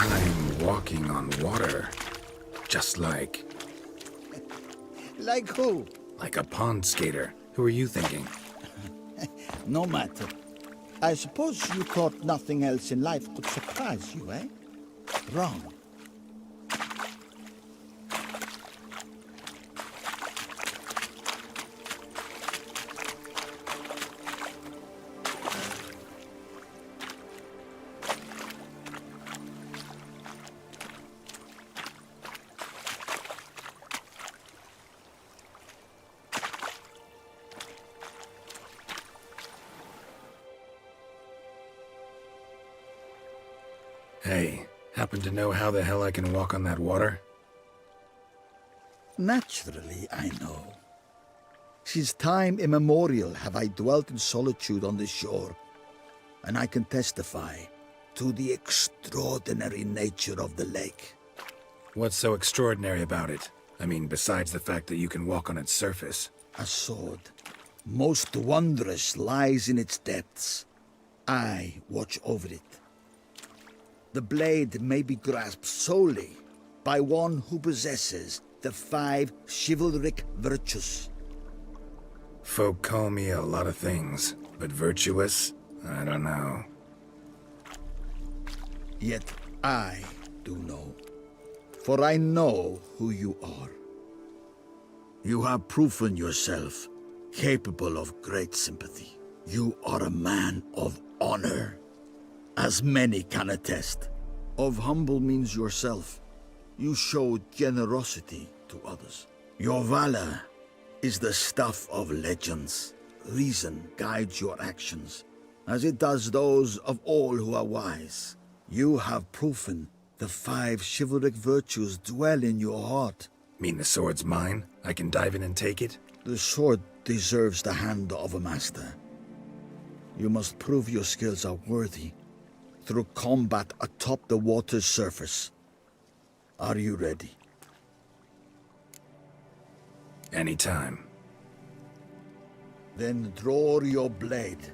I'm walking on water. Just like... Like who? like a pond skater. Who are you thinking? No matter. I suppose you thought nothing else in life could surprise you, eh? Wrong. Hey, happen to know how the hell I can walk on that water? Naturally, I know. Since time immemorial have I dwelt in solitude on this shore, and I can testify to the extraordinary nature of the lake. What's so extraordinary about it? I mean, besides the fact that you can walk on its surface. A sword, most wondrous, lies in its depths. I watch over it. The blade may be grasped solely by one who possesses the 5 chivalric virtues. Folk call me a lot of things, but virtuous? I don't know. Yet I do know, for I know who you are. You have proven yourself capable of great sympathy. You are a man of honor, as many can attest. Of humble means yourself. You show generosity to others. Your valor is the stuff of legends. Reason guides your actions, as it does those of all who are wise. You have proven the 5 chivalric virtues dwell in your heart. Mean the sword's mine? I can dive in and take it? The sword deserves the hand of a master. You must prove your skills are worthy through combat atop the water's surface. Are you ready? Anytime. Then draw your blade.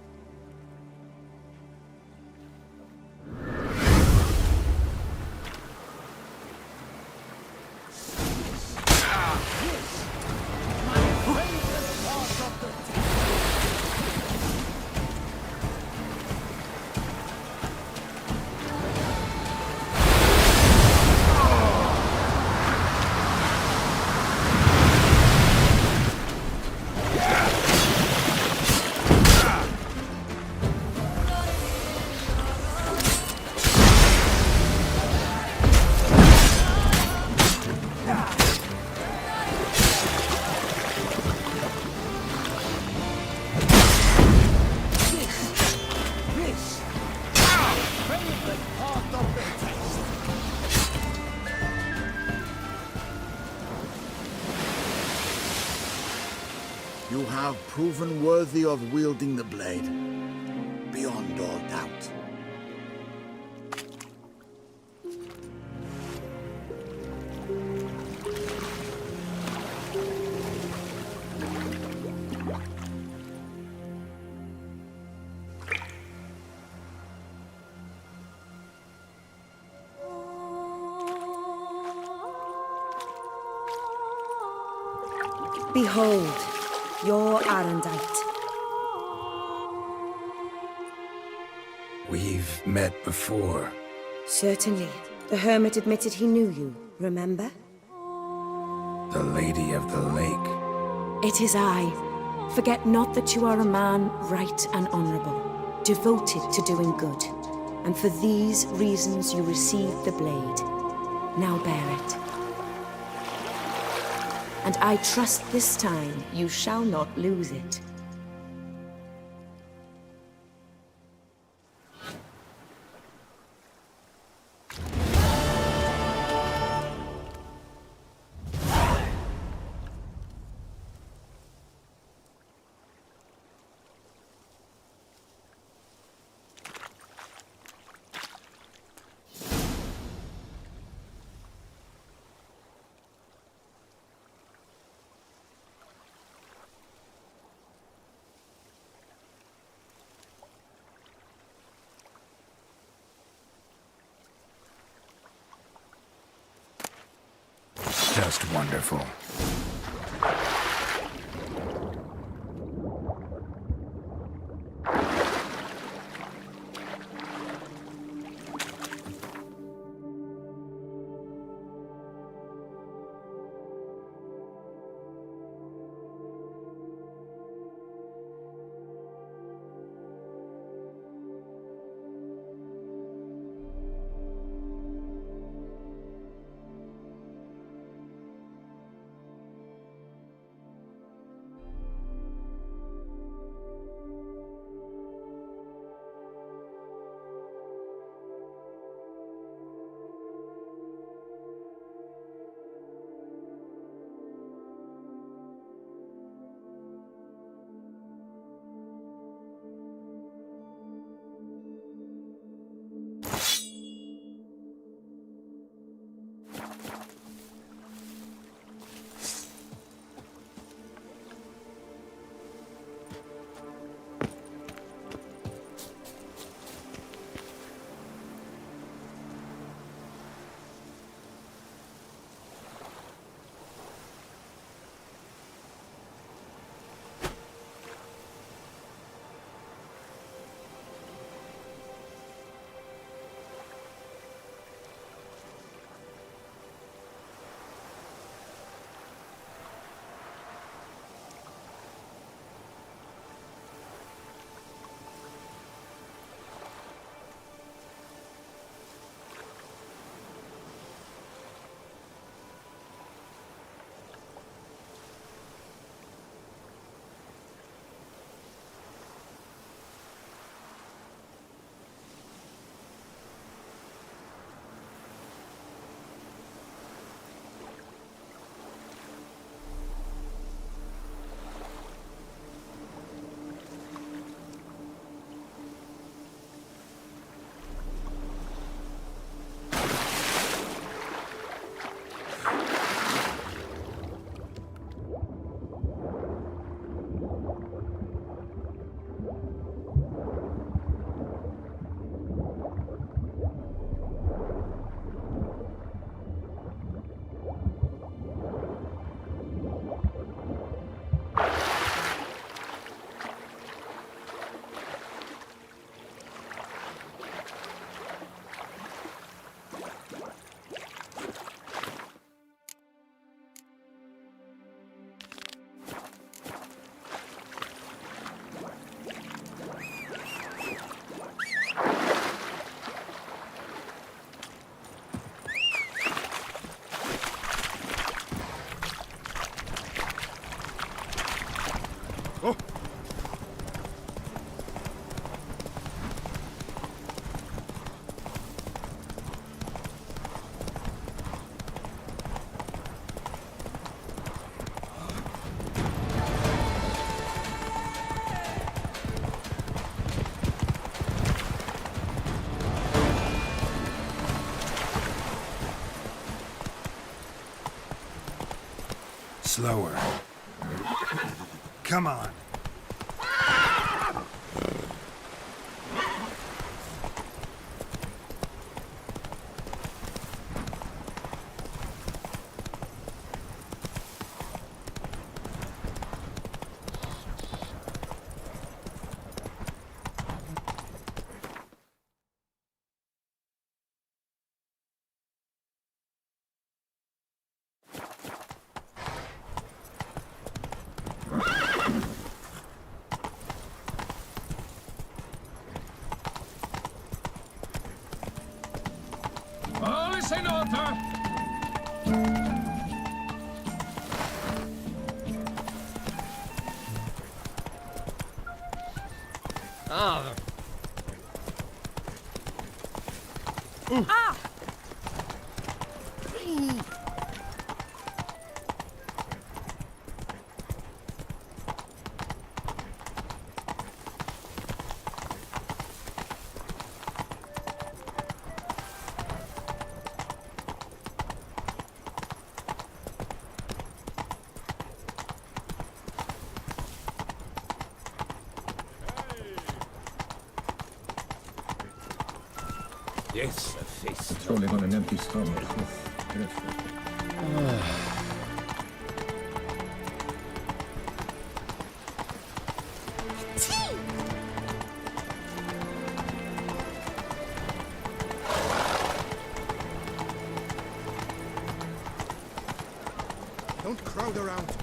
You have proven worthy of wielding the blade, beyond all doubt. Behold, your Arendite. We've met before. Certainly. The hermit admitted he knew you, remember? The Lady of the Lake. It is I. Forget not that you are a man right and honorable, devoted to doing good. And for these reasons you received the blade. Now bear it. And I trust this time you shall not lose it. just wonderful. Slower. Come on. Yes, a feast. Patrolling on an empty stomach. further out.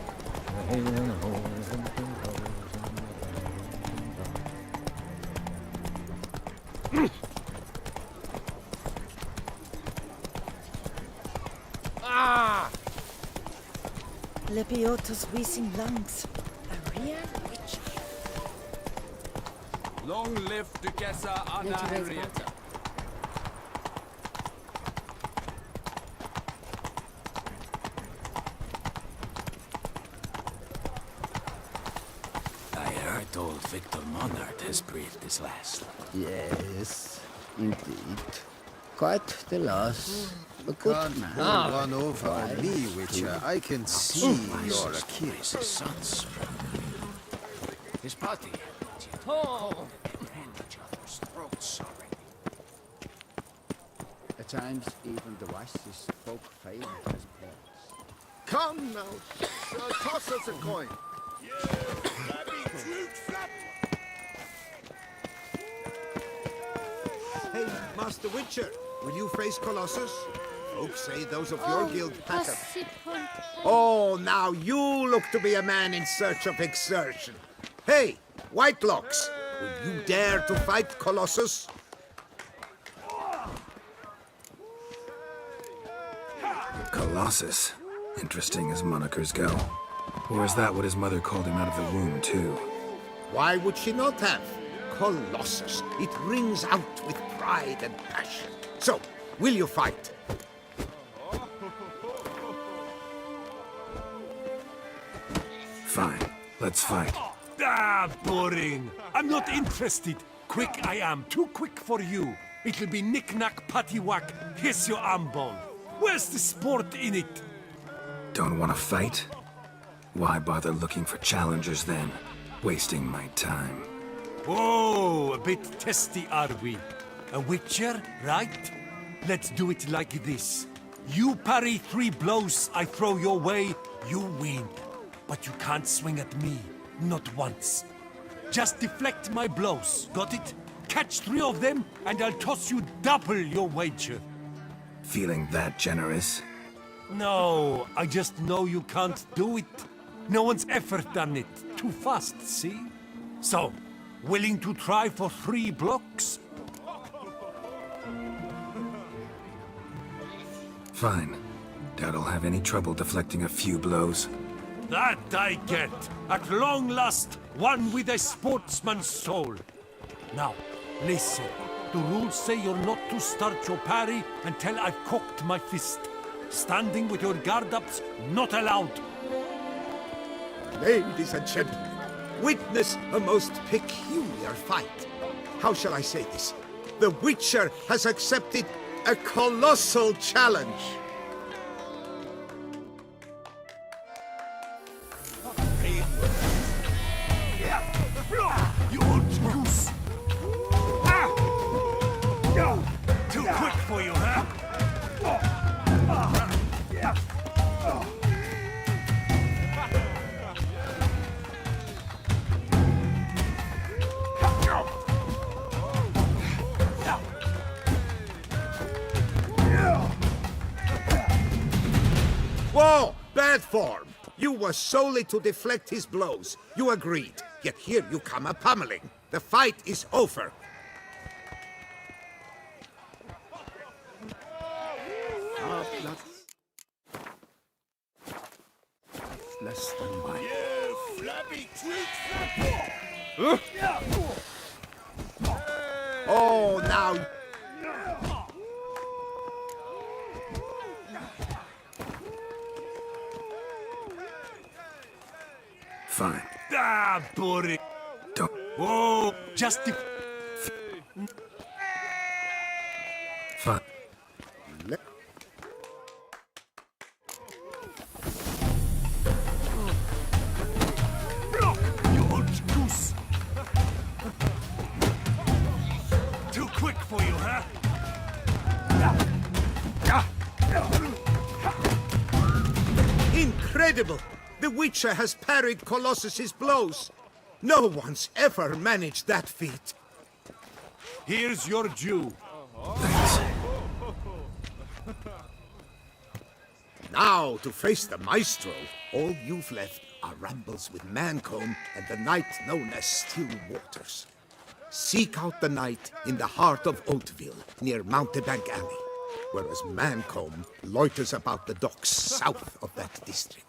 Lebiota's wheezing lungs. A real witch. Long live Duchessa Anna Henrietta. I heard old Victor Monard has breathed his last. Yes, indeed. Quite the loss. A good Can't man. pull one over on me, Witcher. I can see you're a kid. His sons. His party. Oh, and each other's throats, sorry. At times, even the wisest folk fail as parents. Come now, toss us a coin. Hey, Master Witcher, will you face Colossus? Folks say those of your guild pack a... Oh, now you look to be a man in search of exertion. Hey, Whitelocks, will you dare to fight Colossus? Colossus. Interesting as monikers go. Or is that what his mother called him out of the womb, too? Why would she not have? Colossus. It rings out with pride and passion. So, will you fight? Fine. Let's fight. Ah, boring. I'm not interested. Quick I am. Too quick for you. It'll be knick-knack, paddywhack. Here's your arm bone. Where's the sport in it? Don't want to fight? Why bother looking for challengers then? Wasting my time. Oh, a bit testy are we? A witcher, right? Let's do it like this. You parry 3 blows I throw your way, you win. But you can't swing at me, not once. Just deflect my blows, got it? Catch 3 of them, and I'll toss you double your wager. Feeling that generous? No, I just know you can't do it. No one's ever done it. Too fast, see? So, willing to try for 3 blocks? Fine. Doubt I'll have any trouble deflecting a few blows. That I get. At long last, one with a sportsman's soul. Now, listen. The rules say you're not to start your parry until I've cocked my fist. Standing with your guard-ups, not allowed. Ladies and gentlemen, witness a most peculiar fight. How shall I say this? The Witcher has accepted a colossal challenge. You old goose! Too quick for you, huh? Whoa! Bad form! You were solely to deflect his blows. You agreed. Yet here you come a pummeling. The fight is over. Less than mine. Oh, now... Fine. Ah, boring. Don't... Whoa, just Fine. you old goose. Too quick for you, huh? Incredible! The Witcher has parried Colossus's blows. No one's ever managed that feat. Here's your due. Thanks. Now, to face the Maestro, all you've left are rambles with Mancomb and the night known as Still Waters. Seek out the night in the heart of Oatville, near Mountebank Alley, whereas Mancomb loiters about the docks south of that district.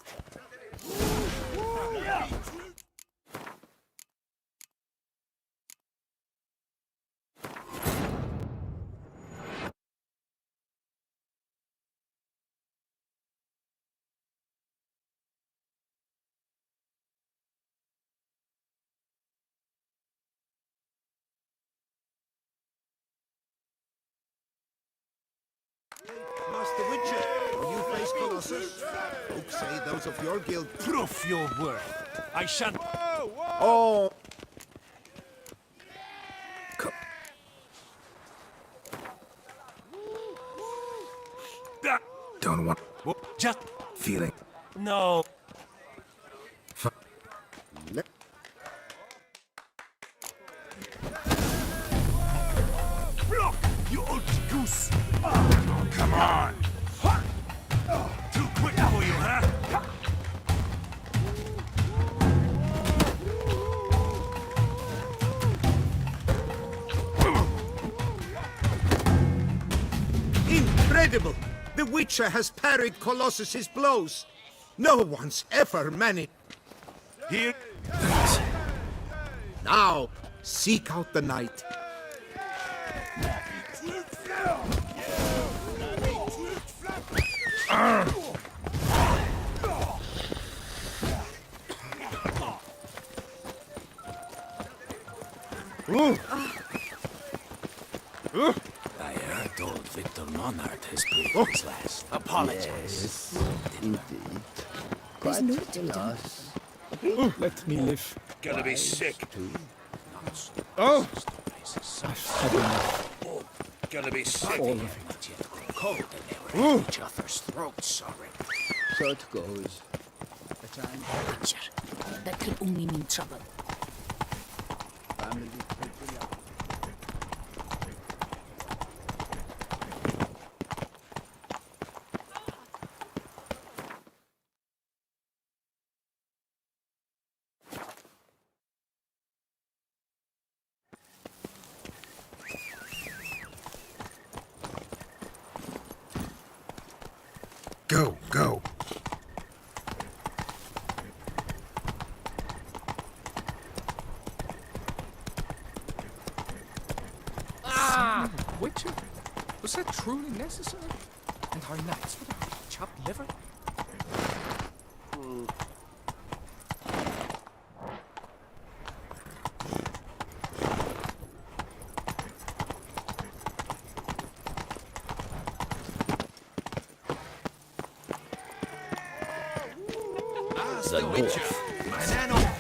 Master Witcher, will you face Colossus? Folks say those of your guild... Proof your worth. I shan't... Oh! Don't want... Just... feeling. No. Block, you old goose! Oh, come on! Too quick for you, huh? Incredible! The Witcher has parried Colossus's blows. No one's ever managed. Here. Thanks. Now, seek out the night. I heard old Victor Monard has breathed his last. Apologize. Yes, indeed. There's Quite no the to be done. loss. Let me live. Gonna be sick. Oh! I've had enough. Gonna be sick. All of it. not yet grown cold and they were at each other's throats already. So it goes. A time Witcher. That could only mean trouble. family people. Go, go. Witcher? Was that truly necessary? And our knights would have chopped liver? The Witcher.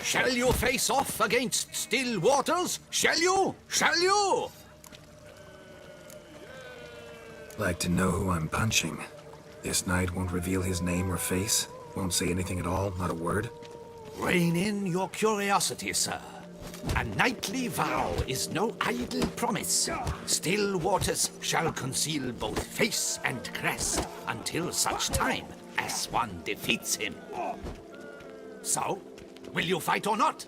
Shall you face off against Still Waters? Shall you? Shall you? Like to know who I'm punching. This knight won't reveal his name or face. Won't say anything at all, not a word. Rein in your curiosity, sir. A knightly vow is no idle promise. Still Waters shall conceal both face and crest until such time as one defeats him. So, will you fight or not?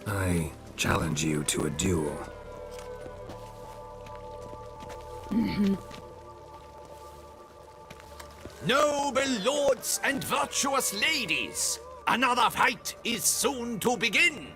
I challenge you to a duel. Noble lords and virtuous ladies, another fight is soon to begin.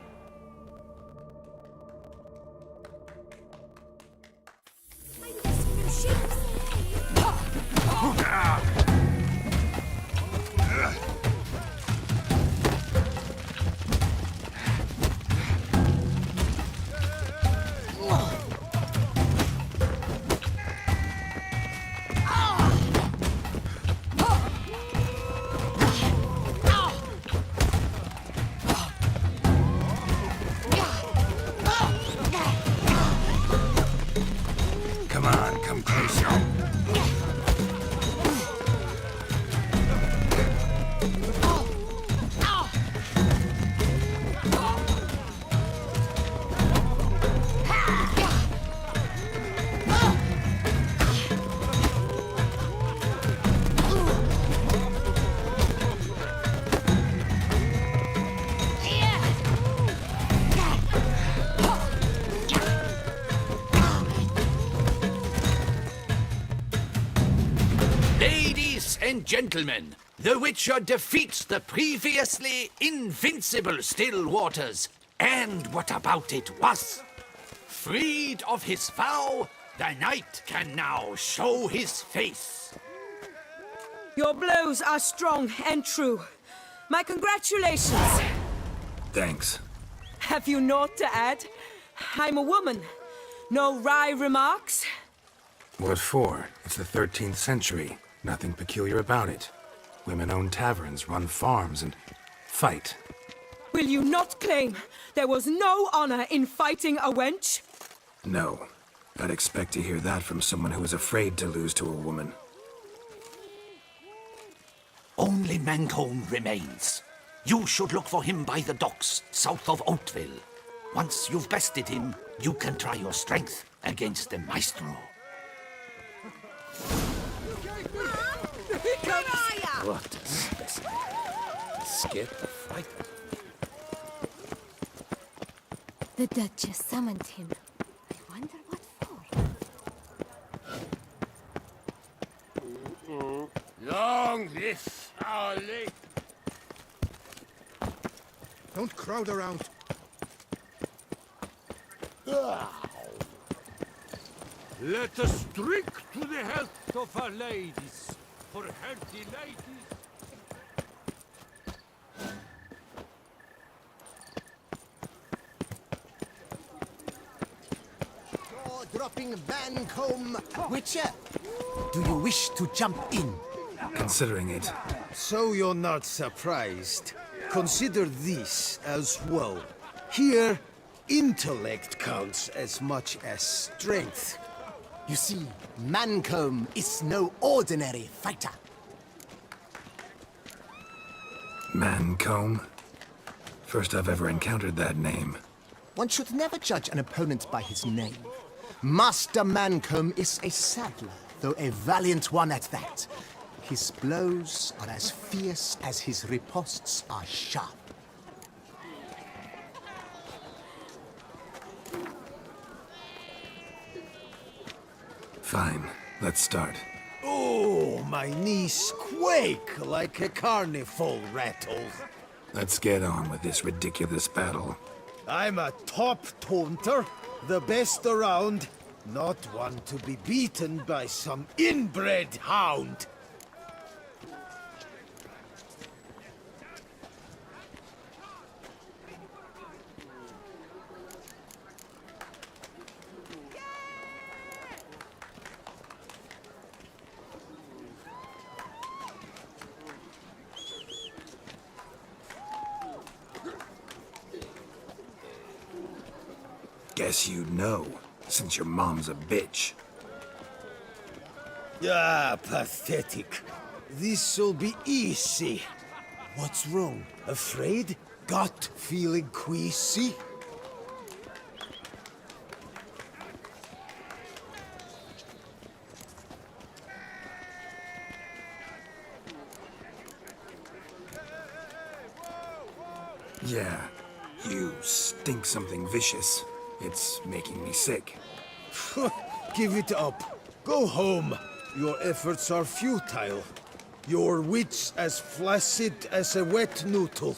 and gentlemen, the Witcher defeats the previously invincible still waters. And what about it was? Freed of his vow, the knight can now show his face. Your blows are strong and true. My congratulations. Thanks. Have you naught to add? I'm a woman. No wry remarks? What for? It's the 13th century. Nothing peculiar about it. Women own taverns, run farms, and fight. Will you not claim there was no honor in fighting a wench? No. I'd expect to hear that from someone who is afraid to lose to a woman. Only Mancomb remains. You should look for him by the docks, south of Oatville. Once you've bested him, you can try your strength against the Maestro. What a specimen. He's scared to fight. The Duchess summoned him. I wonder what for. Long live our lady. Don't crowd around. Let us drink to the health of our ladies. For healthy ladies. Dropping Mancomb. Witcher, Do you wish to jump in? Considering it. So you're not surprised. Consider this as well. Here, intellect counts as much as strength. You see, Mancomb is no ordinary fighter. Mancomb? First I've ever encountered that name. One should never judge an opponent by his name. Master Mancomb is a saddler, though a valiant one at that. His blows are as fierce as his riposts are sharp. Fine, let's start. Oh, my knees quake like a carnival rattle. Let's get on with this ridiculous battle. I'm a top taunter, the best around, not one to be beaten by some inbred hound. Guess you'd know, since your mom's a bitch. Ah, pathetic. This'll be easy. What's wrong? Afraid? Gut feeling queasy? Yeah, you stink something vicious. It's making me sick. Give it up. Go home. Your efforts are futile. Your wits as flaccid as a wet noodle.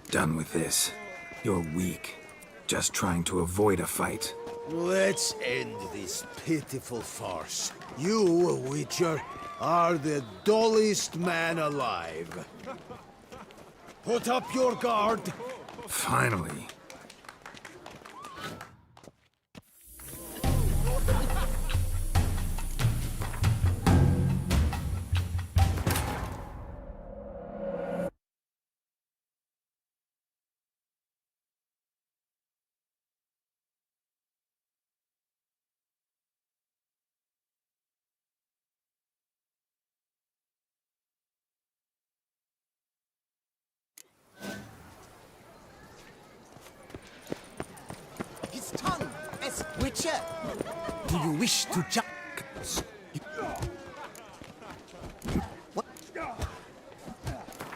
Done with this. You're weak. Just trying to avoid a fight. Let's end this pitiful farce. You, Witcher, are the dullest man alive. Put up your guard. Finally. His tongue, as Witcher. Do you wish to jump?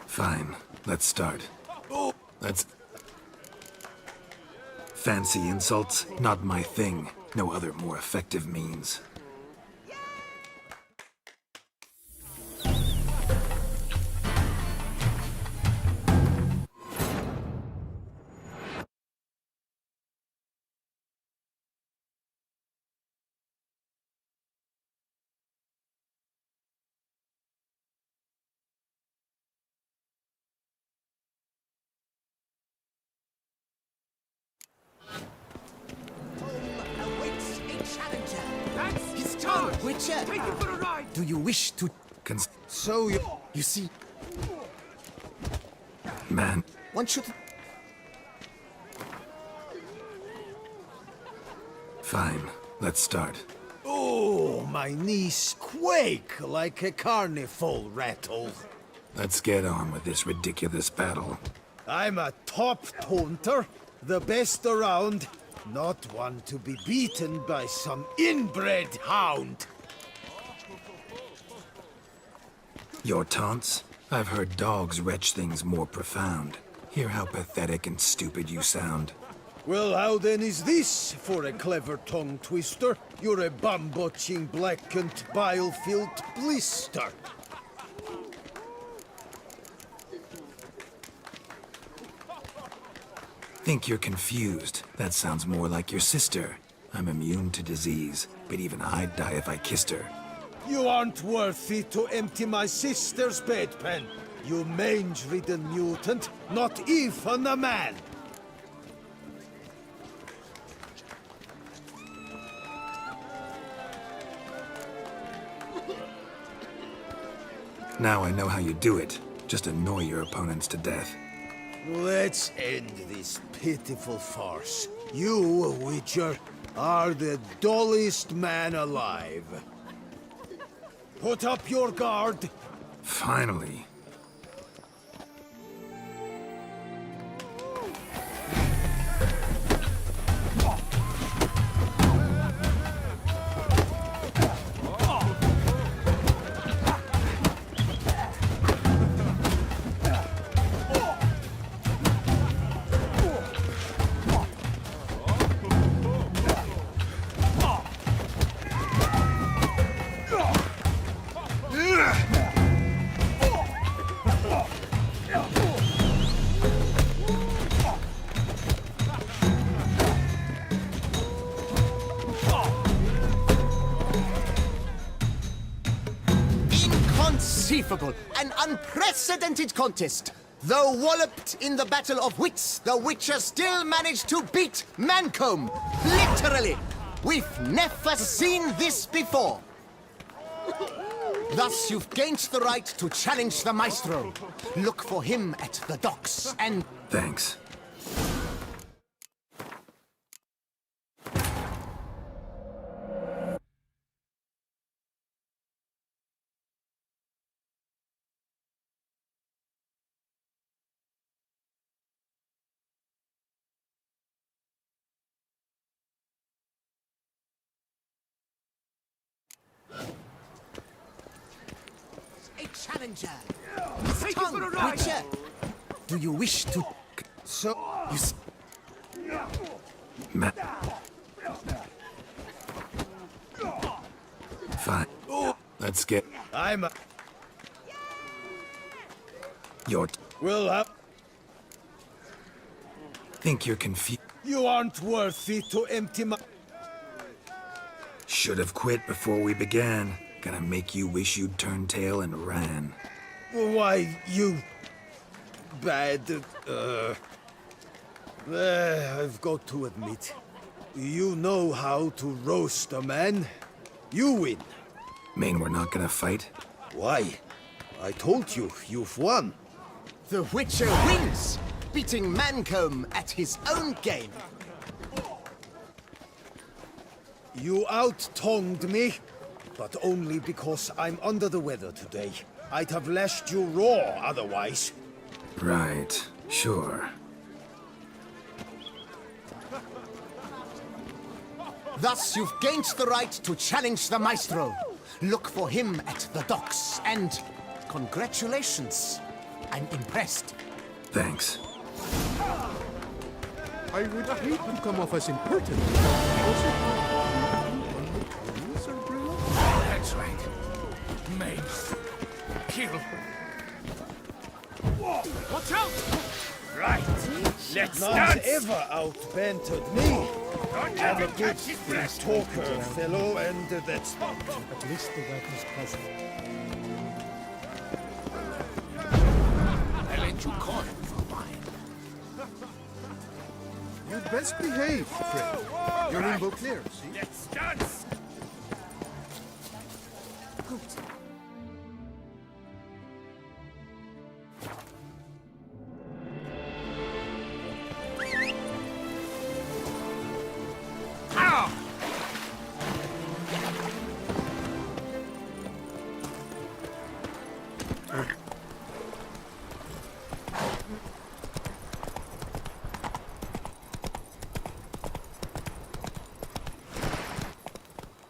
Fine. Let's let's start. Let's... Fancy insults? Not my thing. No other more effective means. His tongue, Witcher! Take him for a ride! Do you wish to... So You see, Man, one should... fine. Let's start. Oh, my knees quake like a carnival rattle. Let's get on with this ridiculous battle. I'm a top taunter, the best around, not one to be beaten by some inbred hound. Your taunts? I've heard dogs retch things more profound. Hear how pathetic and stupid you sound. Well, how then is this for a clever tongue twister? You're a bum-botching, blackened, bile-filled blister. Think you're confused. That sounds more like your sister. I'm immune to disease, but even I'd die if I kissed her. You aren't worthy to empty my sister's bedpan. You mange-ridden mutant, not even a man. Now I know how you do it. Just annoy your opponents to death. Let's end this pitiful farce. You, Witcher, are the dullest man alive. Put up your guard. Finally. Inconceivable, an unprecedented contest. Though walloped in the battle of wits, the Witcher still managed to beat Mancomb. Literally. We've never seen this before. Thus, you've gained the right to challenge the Maestro. Look for him at the docks and... Thanks. A challenger. Take him for a ride! Witcher. Do you wish to... So, You see... Fine. Let's get I'm a... your... Well, Think you're confused. you aren't worthy to empty my... Should have quit before we began. Gonna make you wish you'd turned tail and ran. Why, you... bad... I've got to admit, you know how to roast a man. You win. Mean we're not gonna fight? Why? I told you, you've won. The Witcher wins, beating Mancomb at his own game. You out-tongued me, but only because I'm under the weather today. I'd have lashed you raw otherwise. Right. Sure. Thus, you've gained the right to challenge the Maestro. Look for him at the docks, and congratulations. I'm impressed. Thanks. I would hate to come off as impertinent. That's right. Maim. Kill. Watch out! Right. Let's Not dance! ever outbantered me. Don't I'm let a him good catch his breath! talker, fellow, and that's At least the weapon's present. I lent you coin for mine. You'd best behave, Fred. Your limbo clear, see? Let's dance!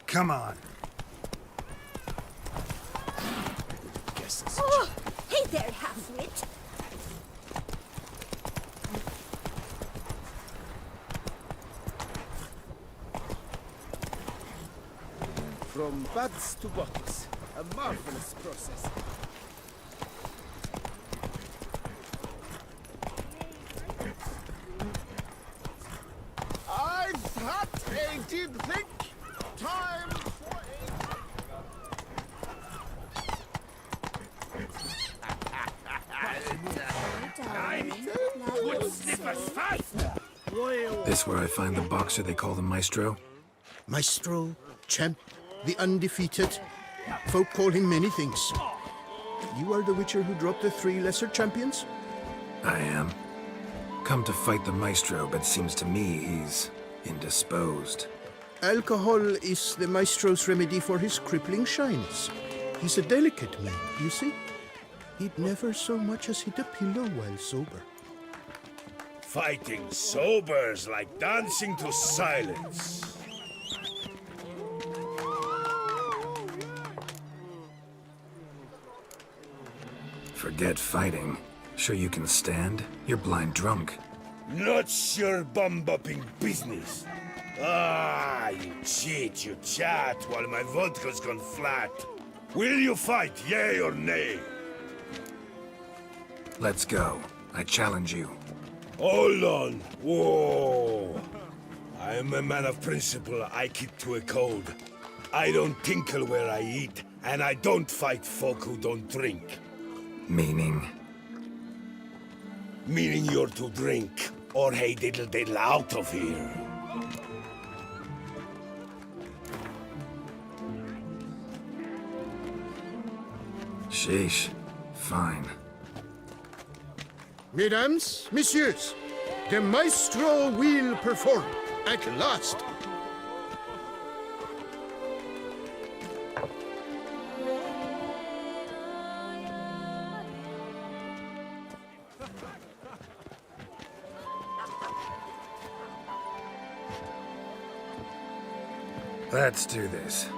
Come on. Oh, hey there, half-wit. From buds to bottles. A marvelous process. I've had a deep think. Time for Would snip us fast! This where I find the boxer they call the Maestro? Maestro, champ, the undefeated. Folk call him many things. You are the Witcher who dropped the 3 lesser champions? I am. Come to fight the Maestro, but seems to me he's indisposed. Alcohol is the Maestro's remedy for his crippling shyness. He's a delicate man, you see. He'd never so much as hit a pillow while sober. Fighting sober's like dancing to silence. Forget fighting. Sure you can stand? You're blind drunk. Not your bum-bopping business. Ah, you cheat, you chat, while my vodka's gone flat. Will you fight, yay or nay? Let's go. I challenge you. Hold on. Whoa. I am a man of principle. I keep to a code. I don't tinkle where I eat, and I don't fight folk who don't drink. Meaning? Meaning you're to drink, or hey diddle diddle out of here. Sheesh. Fine. Mesdames, messieurs, the Maestro will perform at last. Let's do this.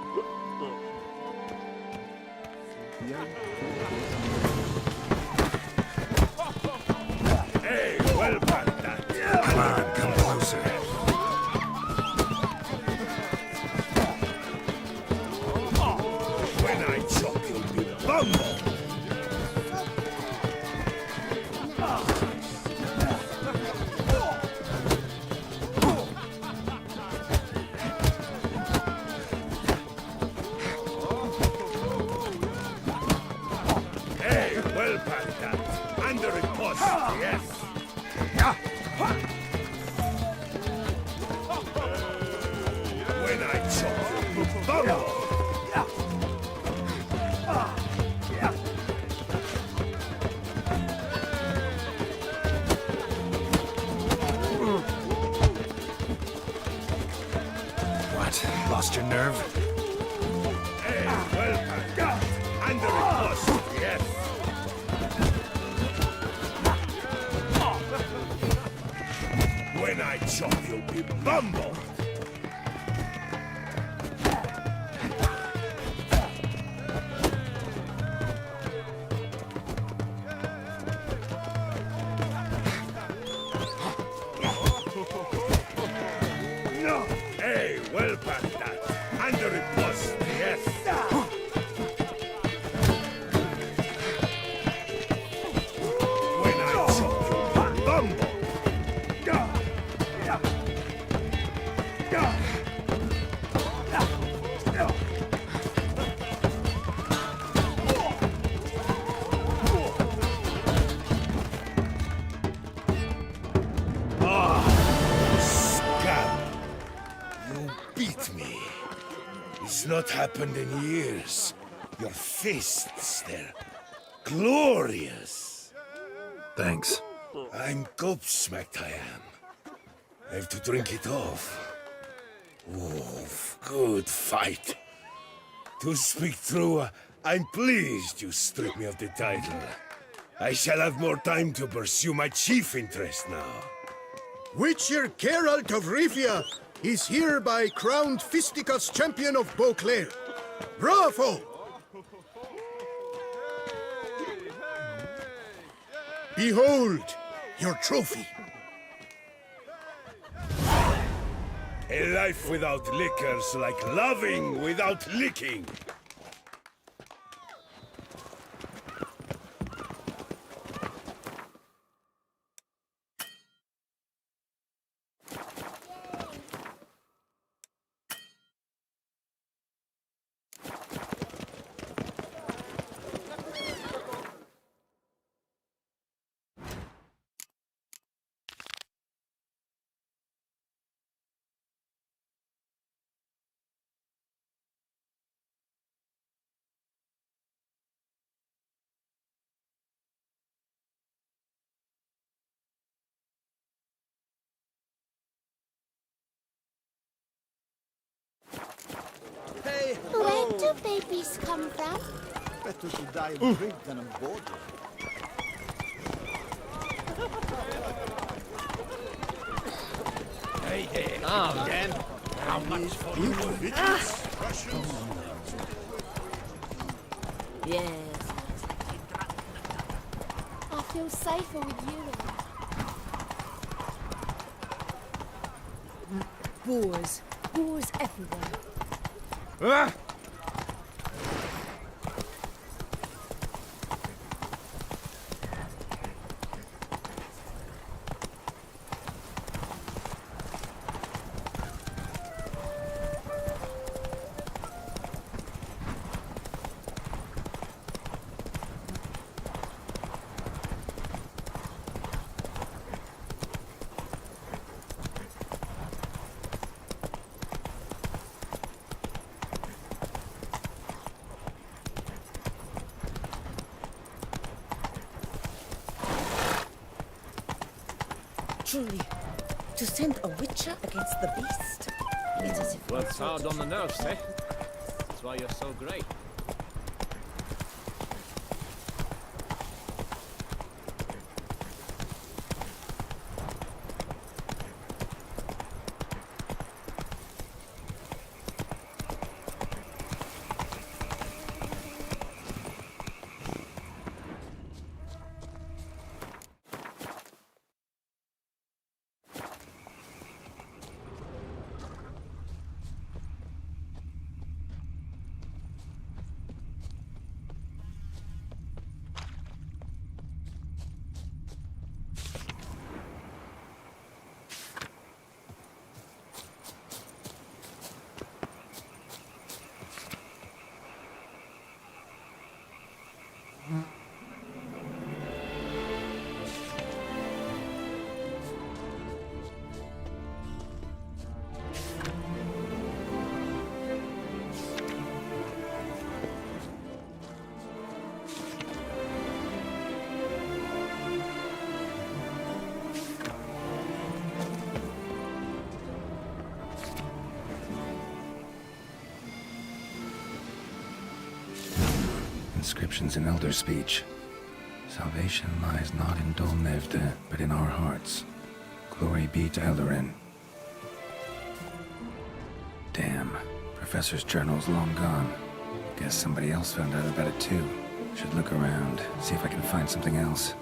Hey, well done, that. Come on, come closer. When I chop you'll be bumble. Hey, well done, that. Under a post, yes. When I chop you'll be bumble. What? Lost your nerve? Hey, well done. Under a post, yes. When I chop you'll be bumble. It's not happened in years. Your fists, they're glorious. Thanks. I'm gobsmacked, I am. I have to drink it off. Oh, good fight. To speak true, I'm pleased you stripped me of the title. I shall have more time to pursue my chief interest now. Witcher Geralt of Rivia is hereby crowned Fisticuffs champion of Beauclair. Bravo! Behold your trophy. A life without liquor's like loving without licking. Where do babies come from? Better to die in drink than on board. Hey there, Dan. How much for you? Yes. I feel safer with you. Boars. Boars everywhere. Truly, to send a witcher against the beast, it's as if Works hard on the nerves, eh? That's why you're so great. Inscriptions in Elder speech. Salvation lies not in Dol Nevde, but in our hearts. Glory be to Eldarin. Damn. Professor's journal's long gone. Guess somebody else found out about it too. Should look around, see if I can find something else.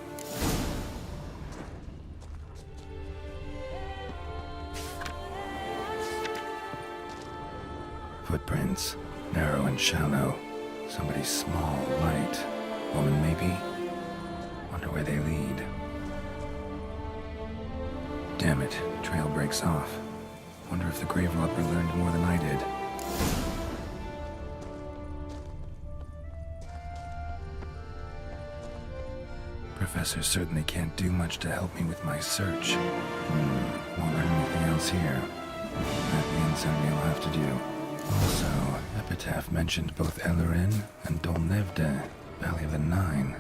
Footprints. Narrow and shallow. Somebody small, light. Woman, maybe? Wonder where they lead. Damn it, trail breaks off. Wonder if the grave robber learned more than I did. Professor certainly can't do much to help me with my search. Won't learn anything else here. That means something I'll have to do. Also, Epitaph mentioned both Ellerin and Dolnevde, Valley of the Nine.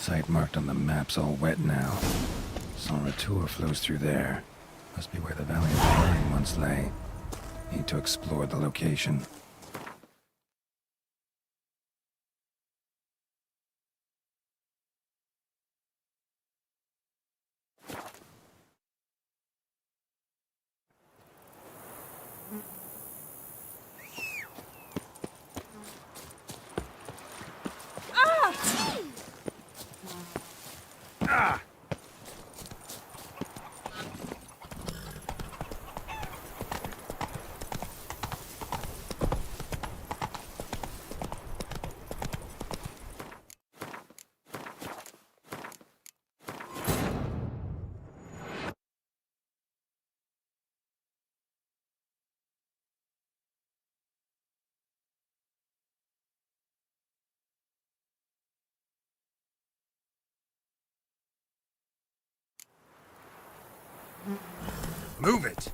Site marked on the map's all wet now. Sans Retour flows through there. Must be where the Valley of the Burning once lay. Need to explore the location. Move it!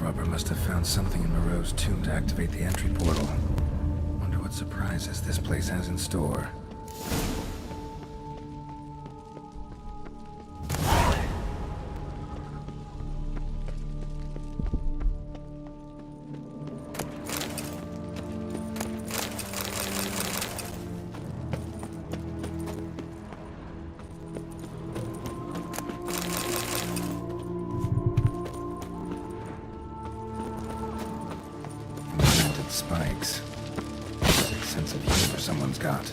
Robber must have found something in Moreau's tomb to activate the entry portal. Wonder what surprises this place has in store. spikes. Sick sense of humor someone's got.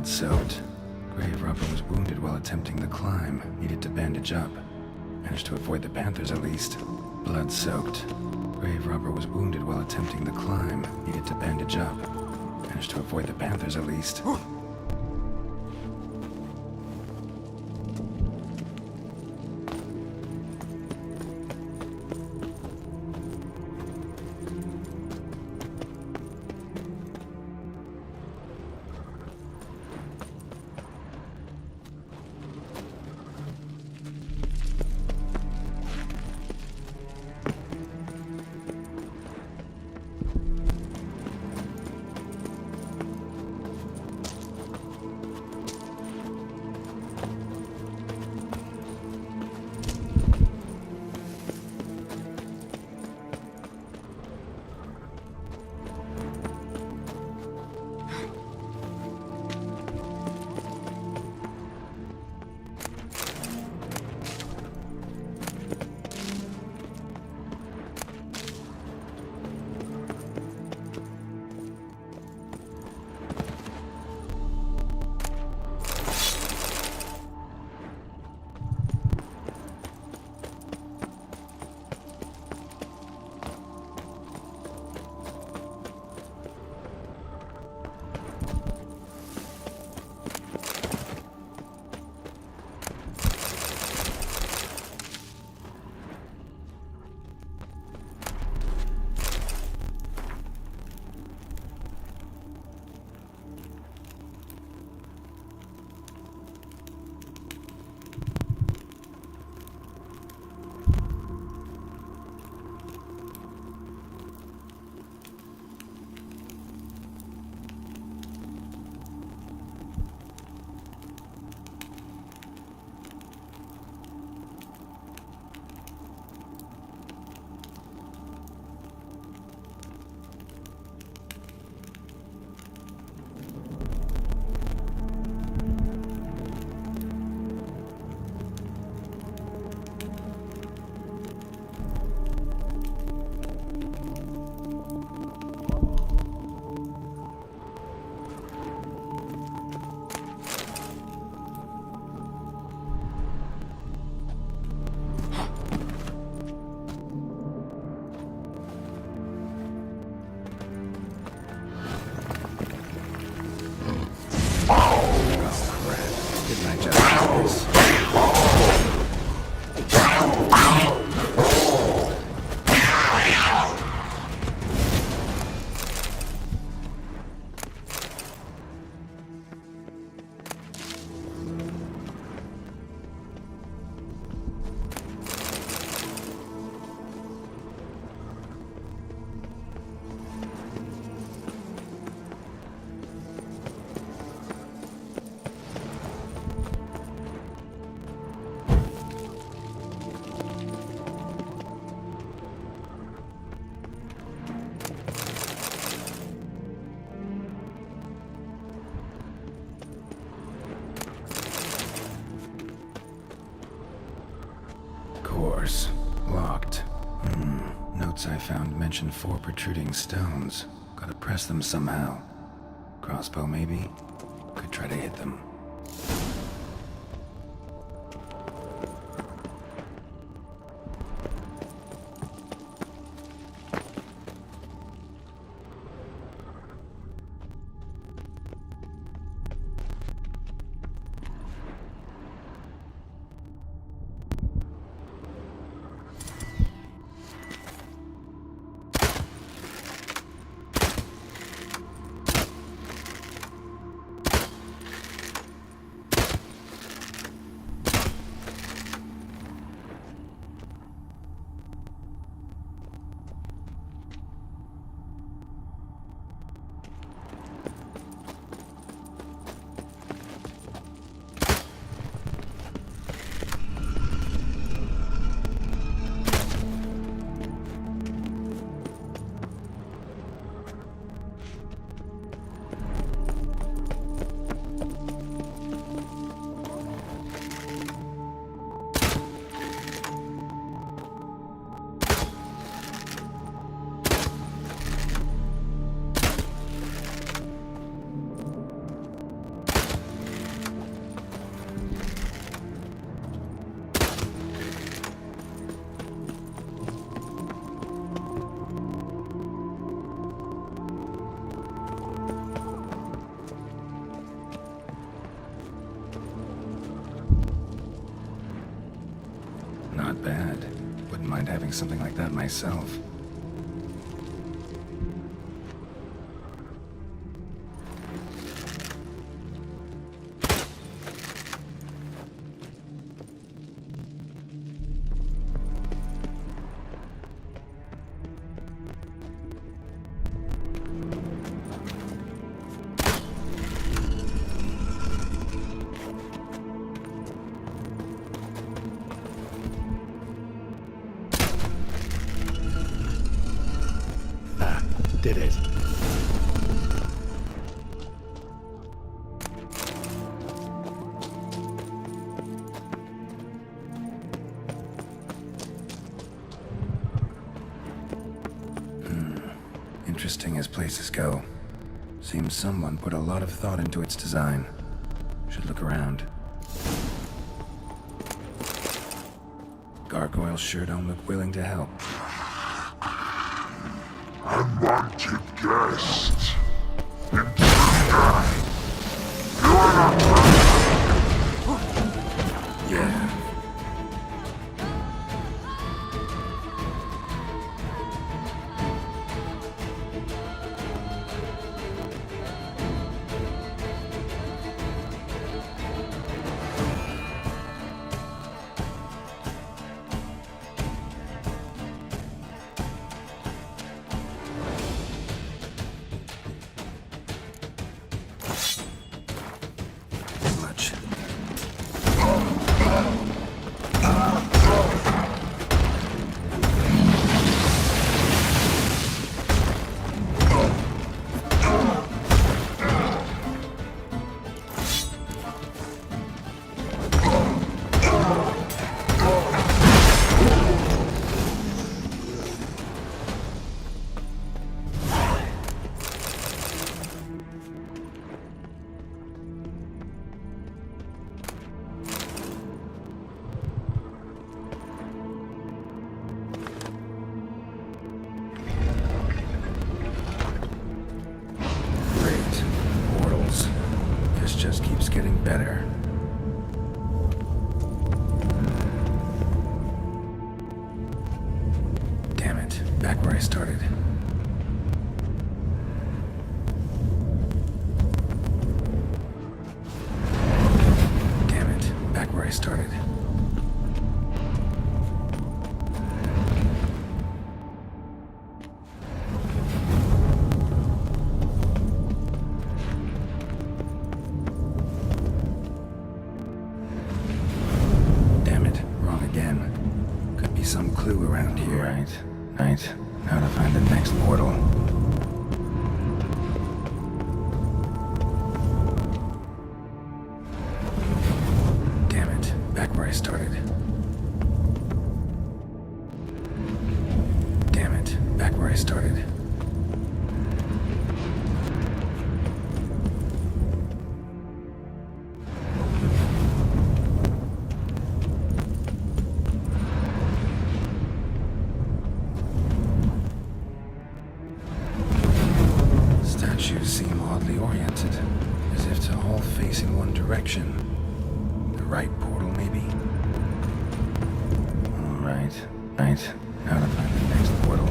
Blood-soaked. Grave robber was wounded while attempting the climb. Needed to bandage up. Managed to avoid the panthers at least. Blood-soaked. Grave robber was wounded while attempting the climb. Needed to bandage up. Managed to avoid the panthers at least. mentioned 4 protruding stones. Gotta press them somehow. Crossbow, maybe? Could try to hit them. Not bad. Wouldn't mind having something like that myself. Did it. Interesting as places go. Seems someone put a lot of thought into its design. Should look around. Gargoyles sure don't look willing to help. Unwanted guest. Intruder. You are not welcome. Yeah. Much. Just keeps getting better. Damn it, back where I started. Damn it, back where I started. Some clue around here. Right. Now to find the next portal. Damn it, back where I started. Damn it, back where I started. statues seem oddly oriented, as if to all face in one direction. The right portal, maybe? All right. Now to find the next portal.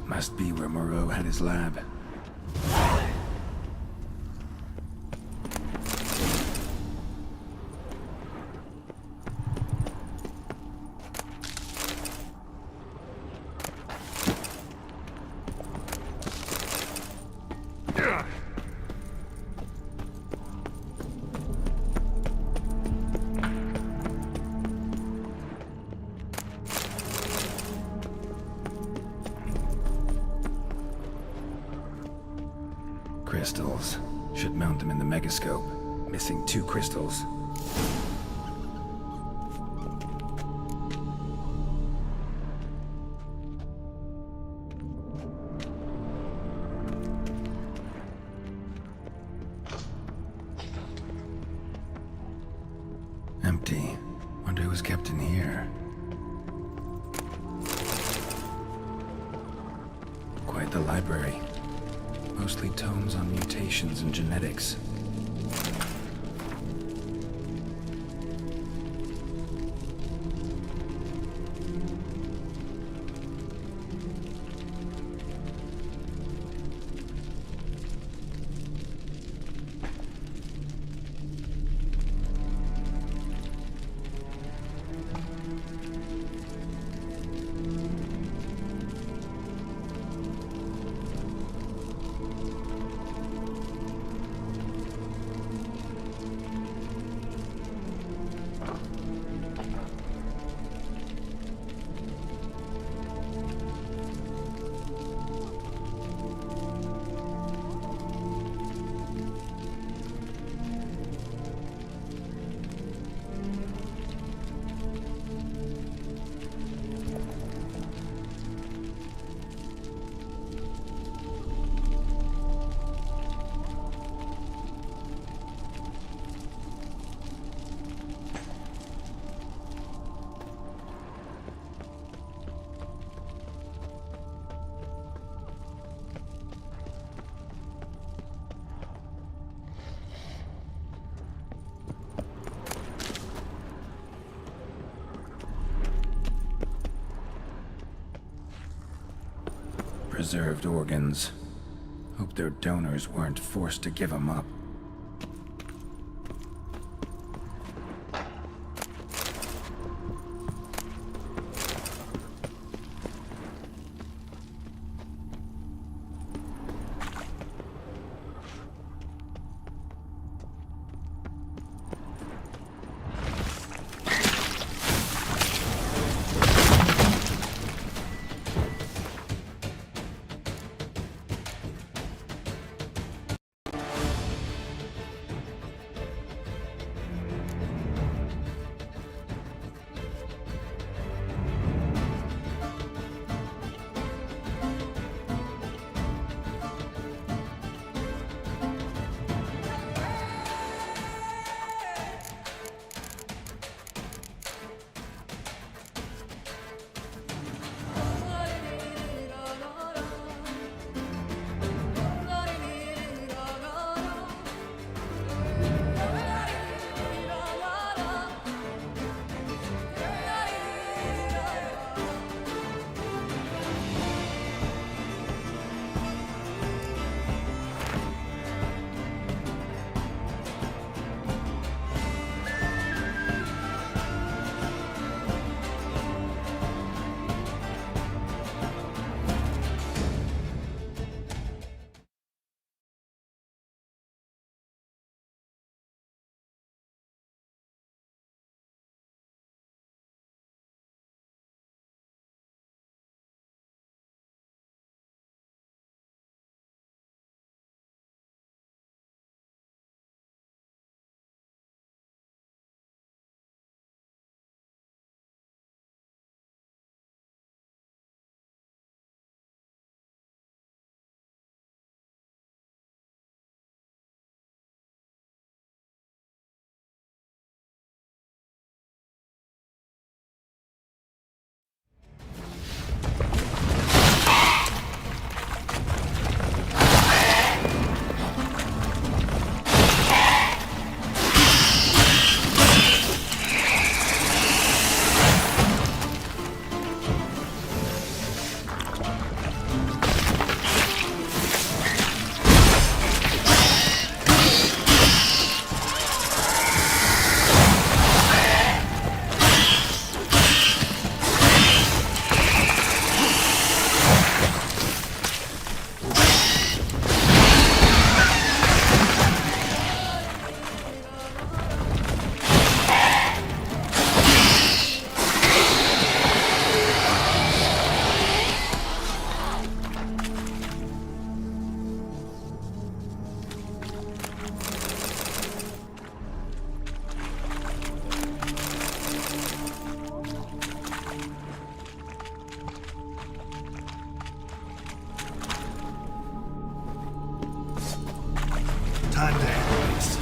Must be where Moreau had his lab. Crystals. Should mount them in the megascope. Missing 2 crystals. Empty. Wonder who was kept in here. Quite the library. Mostly tomes on mutations and genetics. Preserved organs. Hope their donors weren't forced to give them up. Time to end this.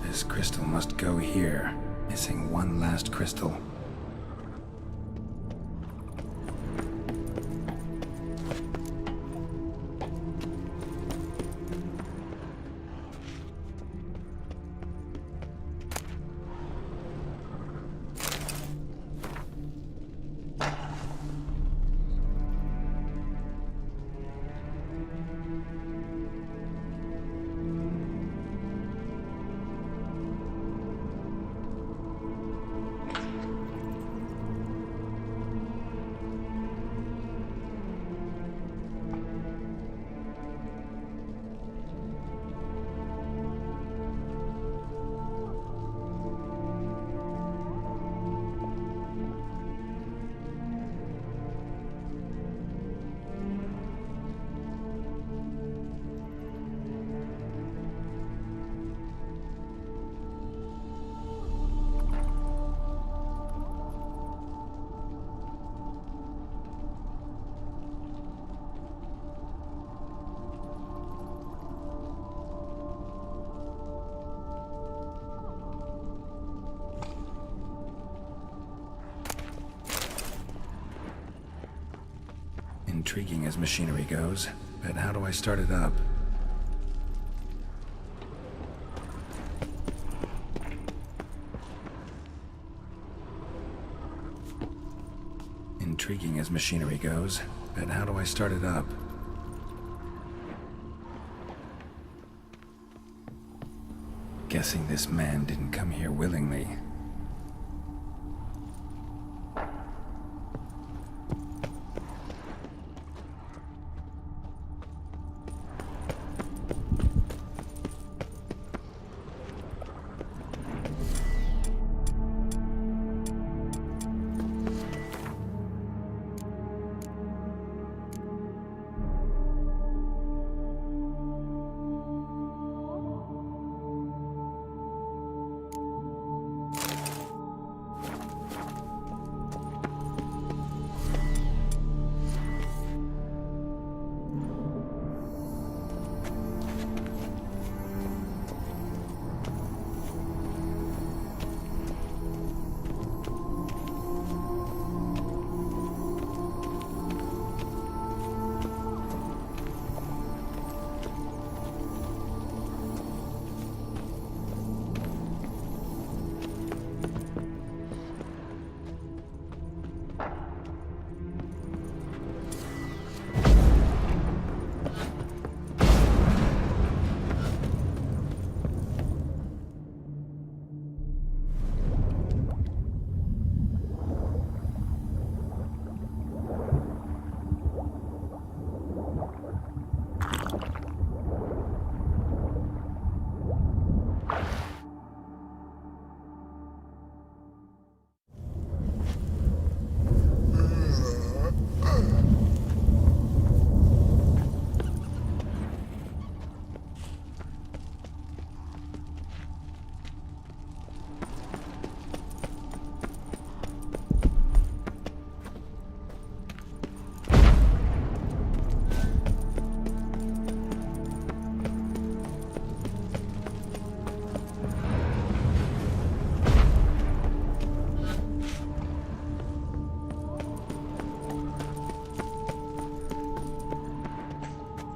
This crystal must go here. Missing one last crystal. Intriguing as machinery goes, but how do I start it up? Intriguing as machinery goes, but how do I start it up? Guessing this man didn't come here willingly.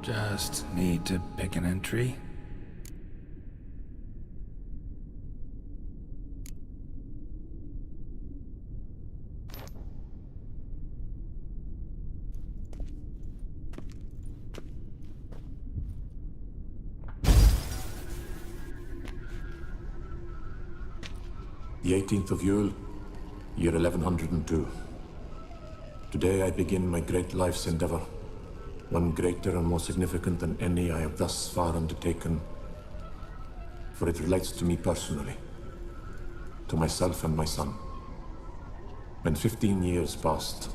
Just need to pick an entry. The 18th of Yule, year 1102. Today I begin my great life's endeavor, one greater and more significant than any I have thus far undertaken, for it relates to me personally, to myself and my son. When 15 years passed,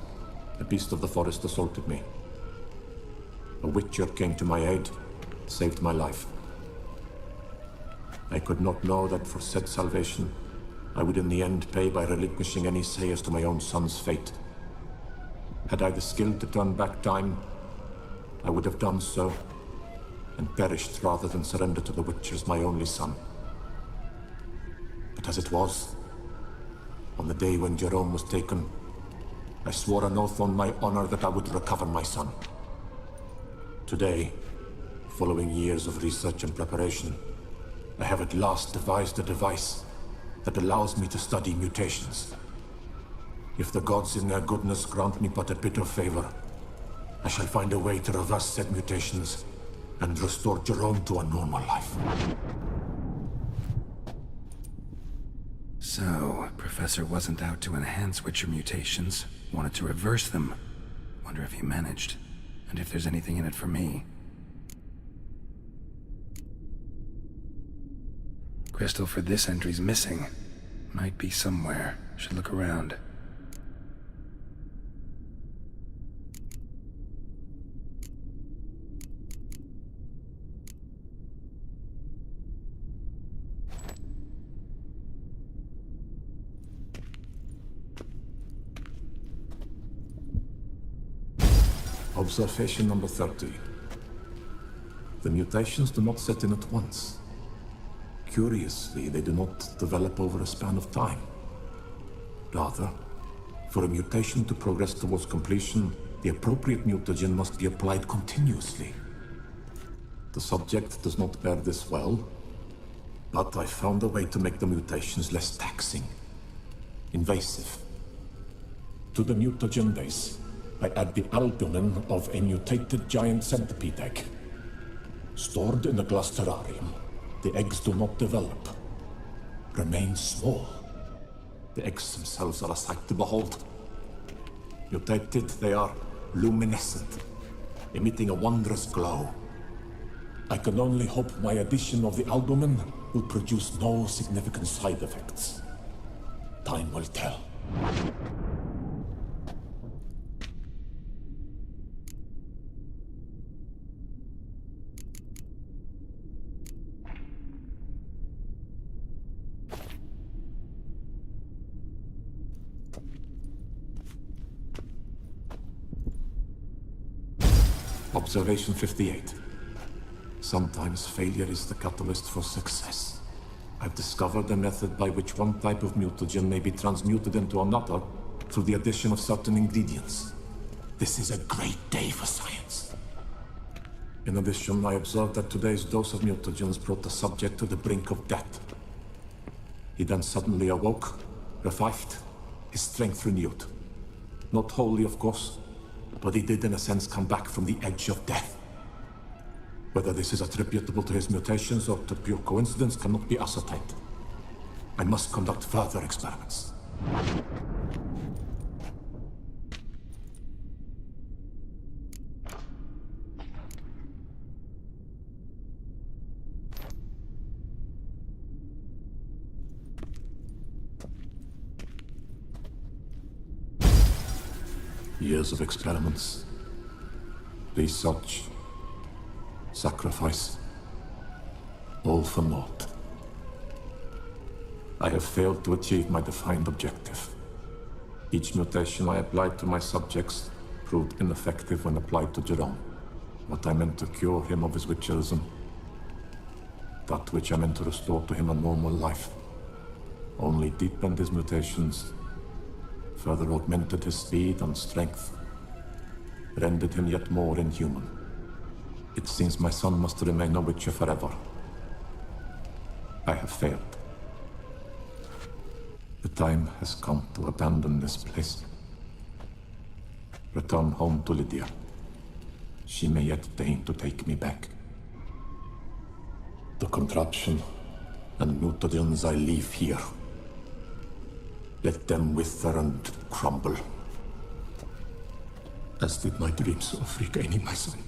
a beast of the forest assaulted me. A witcher came to my aid, saved my life. I could not know that for said salvation, I would in the end pay by relinquishing any say as to my own son's fate. Had I the skill to turn back time, I would have done so, and perished rather than surrender to the Witchers my only son. But as it was, on the day when Jerome was taken, I swore an oath on my honor that I would recover my son. Today, following years of research and preparation, I have at last devised a device that allows me to study mutations. If the gods in their goodness grant me but a bit of favor, I shall find a way to reverse said mutations and restore Jerome to a normal life. So, Professor wasn't out to enhance Witcher mutations, wanted to reverse them. Wonder if he managed, and if there's anything in it for me. Crystal for this entry's missing. Might be somewhere. Should look around. Observation number 30. The mutations do not set in at once. Curiously, they do not develop over a span of time. Rather, for a mutation to progress towards completion, the appropriate mutagen must be applied continuously. The subject does not bear this well, but I found a way to make the mutations less taxing, invasive. To the mutagen base, I add the albumin of a mutated giant centipede egg. Stored in a glass terrarium, the eggs do not develop, remain small. The eggs themselves are a sight to behold. Mutated, they are luminescent, emitting a wondrous glow. I can only hope my addition of the albumin will produce no significant side effects. Time will tell. Observation 58. Sometimes failure is the catalyst for success. I've discovered a method by which one type of mutagen may be transmuted into another through the addition of certain ingredients. This is a great day for science. In addition, I observed that today's dose of mutagens brought the subject to the brink of death. He then suddenly awoke, revived, his strength renewed. Not wholly, of course, but he did in a sense come back from the edge of death. Whether this is attributable to his mutations or to pure coincidence cannot be ascertained. I must conduct further experiments. Years of experiments, research, sacrifice, all for naught. I have failed to achieve my defined objective. Each mutation I applied to my subjects proved ineffective when applied to Jerome. What I meant to cure him of his witcherism, that which I meant to restore to him a normal life, only deepened his mutations, further augmented his speed and strength, rendered him yet more inhuman. It seems my son must remain a Witcher forever. I have failed. The time has come to abandon this place. Return home to Lydia. She may yet deign to take me back. The contraption and mutagens I leave here. Let them wither and crumble. As did my dreams of regaining my son.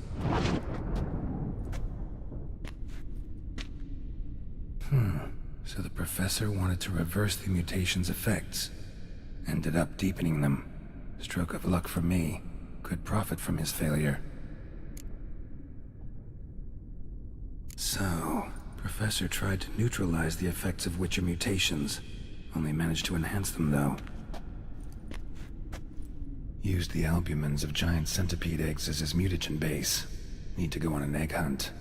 So the professor wanted to reverse the mutation's effects. Ended up deepening them. Stroke of luck for me. Could profit from his failure. So, Professor tried to neutralize the effects of Witcher mutations. Only managed to enhance them, though. Used the albumins of giant centipede eggs as his mutagen base. Need to go on an egg hunt.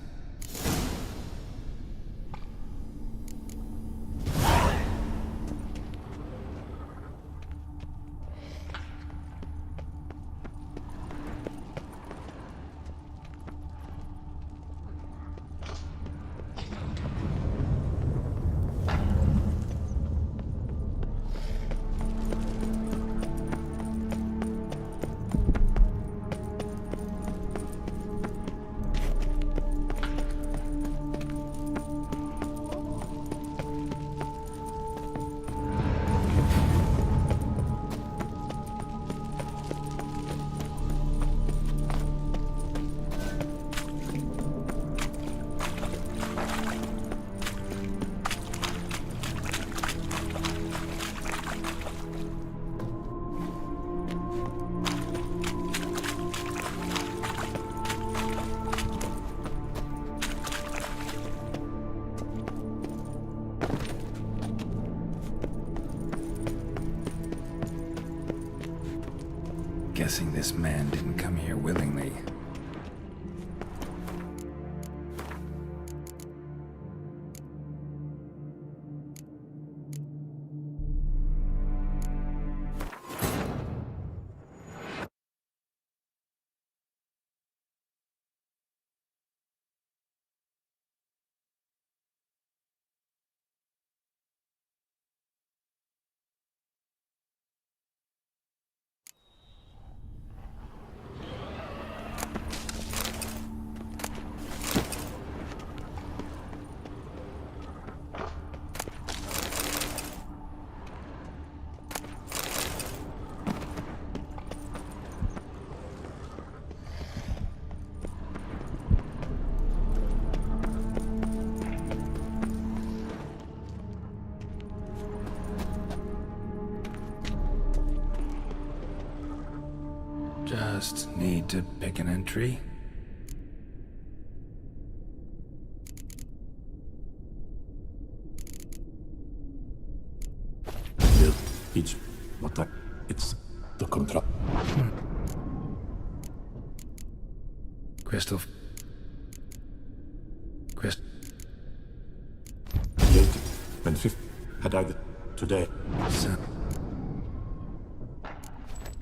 Guessing this man didn't come here willingly. Just need to pick an entry. Each, it's the contract. Crystal. When 50 had I today. So.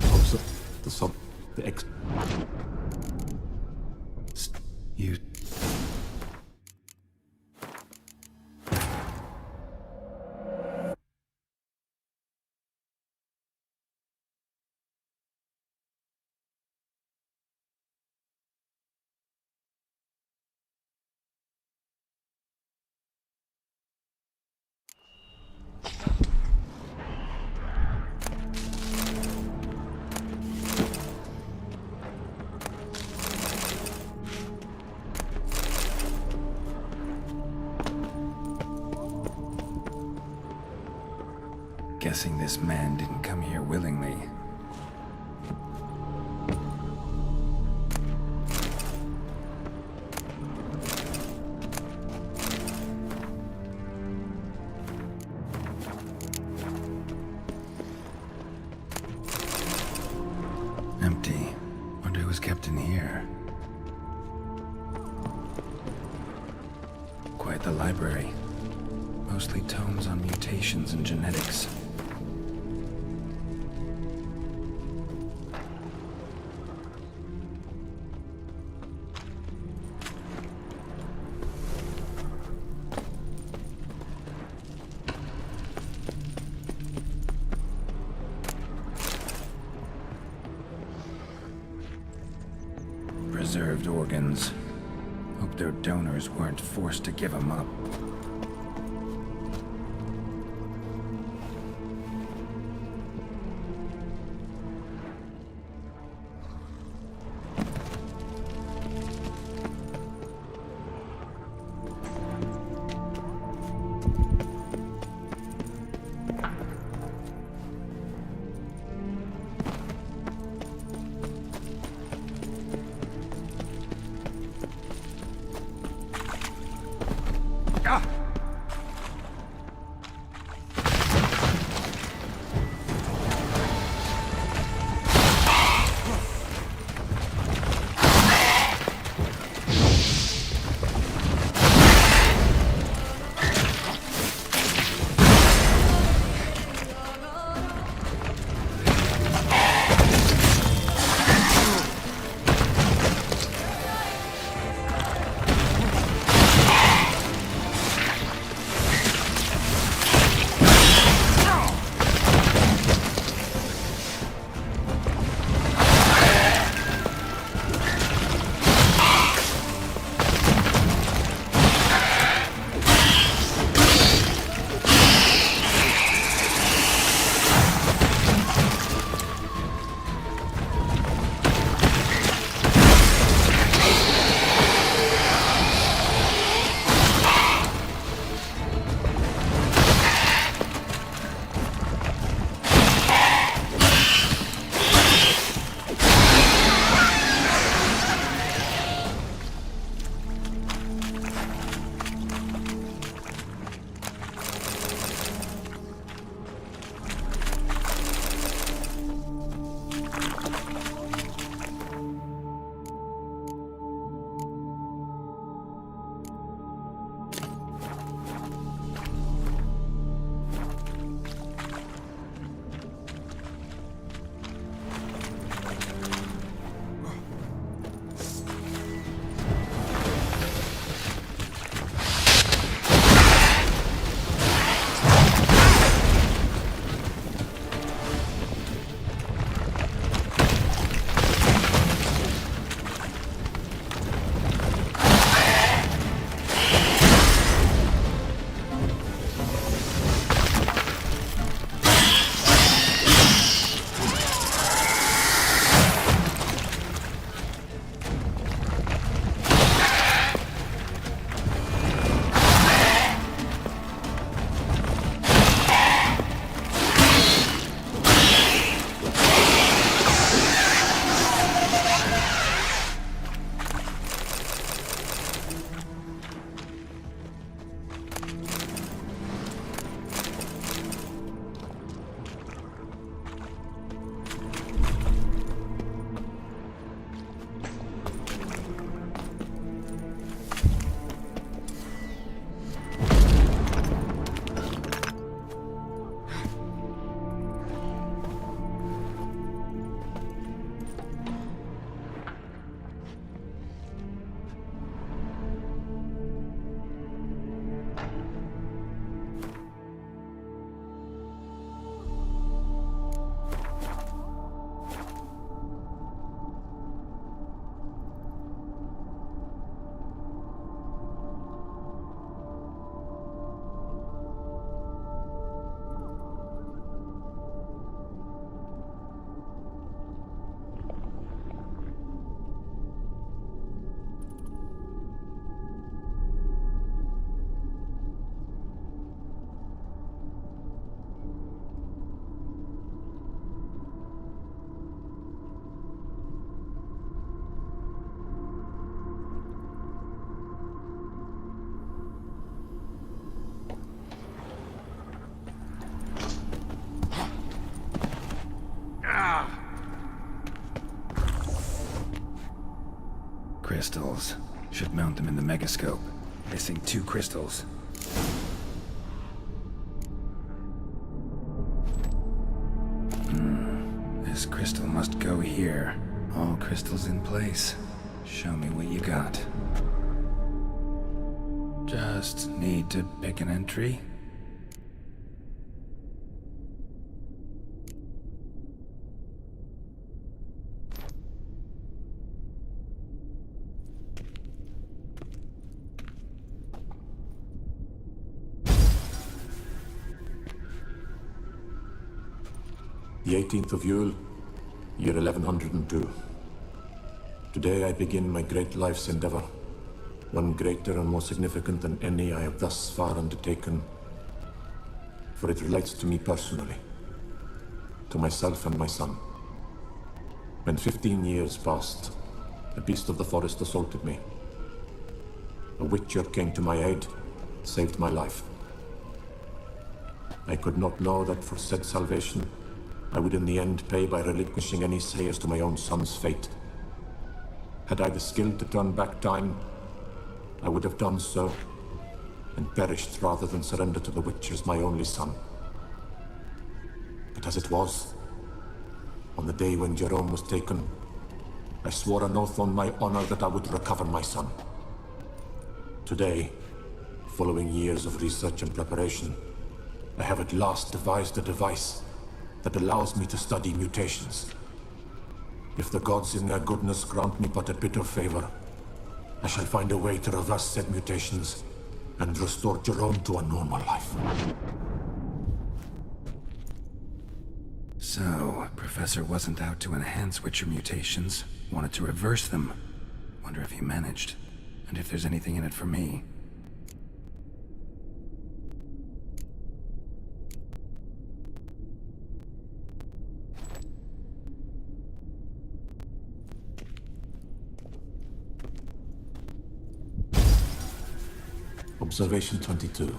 Also, the sub, the X. You. Guessing this man didn't come here willingly. Empty. Wonder who was kept in here. Quite the library. Mostly tomes on mutations and genetics. preserved organs. Hope their donors weren't forced to give them up. Crystals. Should mount them in the megascope. Missing 2 crystals. This crystal must go here. All crystals in place. Show me what you got. Just need to pick an entry. The 18th of Yule, year 1102. Today I begin my great life's endeavor, one greater and more significant than any I have thus far undertaken, for it relates to me personally, to myself and my son. When 15 years passed, a beast of the forest assaulted me. A witcher came to my aid, saved my life. I could not know that for said salvation, I would in the end pay by relinquishing any say as to my own son's fate. Had I the skill to turn back time, I would have done so, and perished rather than surrender to the Witchers my only son. But as it was, on the day when Jerome was taken, I swore an oath on my honor that I would recover my son. Today, following years of research and preparation, I have at last devised a device that allows me to study mutations. If the gods in their goodness grant me but a bit of favor, I shall find a way to reverse said mutations and restore Jerome to a normal life. So, Professor wasn't out to enhance Witcher mutations, wanted to reverse them. Wonder if he managed, and if there's anything in it for me. Observation 22.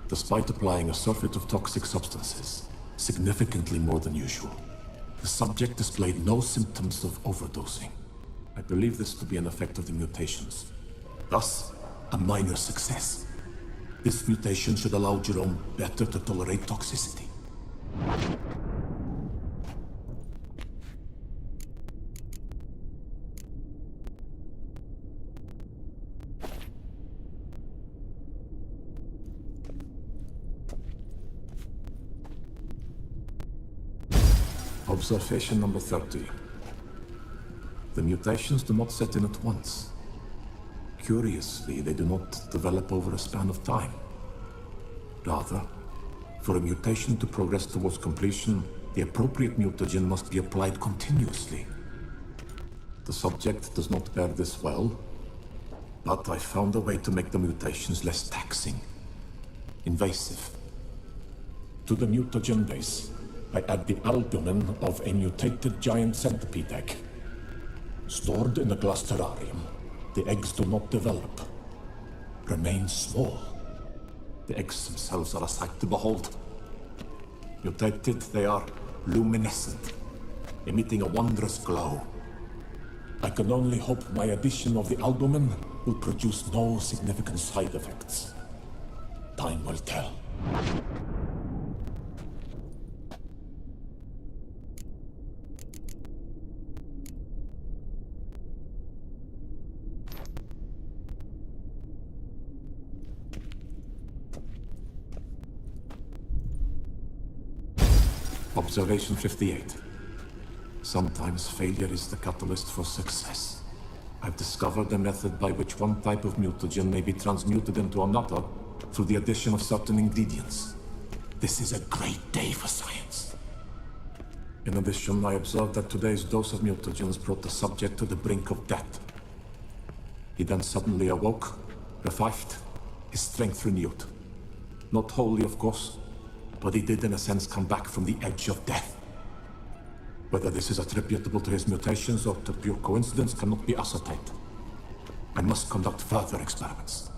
Despite applying a surfeit of toxic substances, significantly more than usual, the subject displayed no symptoms of overdosing. I believe this to be an effect of the mutations. Thus, a minor success. This mutation should allow Jerome better to tolerate toxicity. Observation number 30. The mutations do not set in at once. Curiously, they do not develop over a span of time. Rather, for a mutation to progress towards completion, the appropriate mutagen must be applied continuously. The subject does not bear this well, but I found a way to make the mutations less taxing, invasive. To the mutagen base, I add the albumin of a mutated giant centipede egg. Stored in a glass terrarium, the eggs do not develop, remain small. The eggs themselves are a sight to behold. Mutated, they are luminescent, emitting a wondrous glow. I can only hope my addition of the albumin will produce no significant side effects. Time will tell. Observation 58. Sometimes failure is the catalyst for success. I've discovered a method by which one type of mutagen may be transmuted into another through the addition of certain ingredients. This is a great day for science. In addition, I observed that today's dose of mutagens brought the subject to the brink of death. He then suddenly awoke, revived, his strength renewed. Not wholly, of course, but he did in a sense come back from the edge of death. Whether this is attributable to his mutations or to pure coincidence cannot be ascertained. I must conduct further experiments.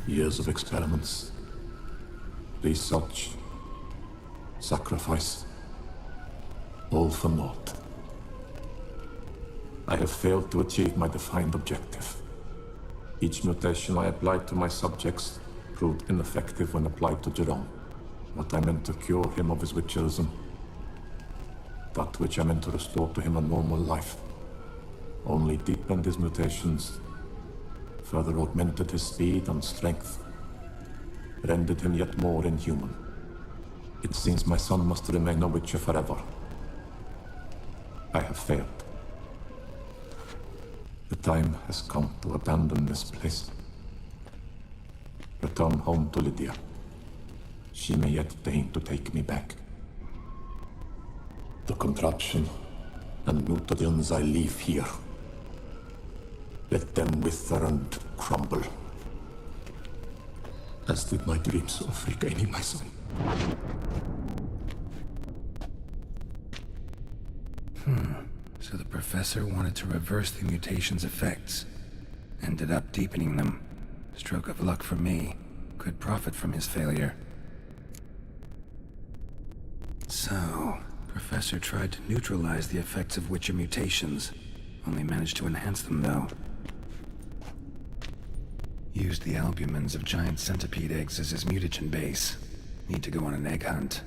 Years of experiments, research, sacrifice, all for naught. I have failed to achieve my defined objective. Each mutation I applied to my subjects proved ineffective when applied to Jerome. What I meant to cure him of his witcherism, that which I meant to restore to him a normal life, only deepened his mutations, further augmented his speed and strength, rendered him yet more inhuman. It seems my son must remain a Witcher forever. I have failed. The time has come to abandon this place. Return home to Lydia. She may yet deign to take me back. The contraption and mutagens I leave here. Let them wither and crumble. As did my dreams of regaining my son. So the professor wanted to reverse the mutation's effects. Ended up deepening them. Stroke of luck for me. Could profit from his failure. So, Professor tried to neutralize the effects of Witcher mutations. Only managed to enhance them, though. Used the albumins of giant centipede eggs as his mutagen base. Need to go on an egg hunt.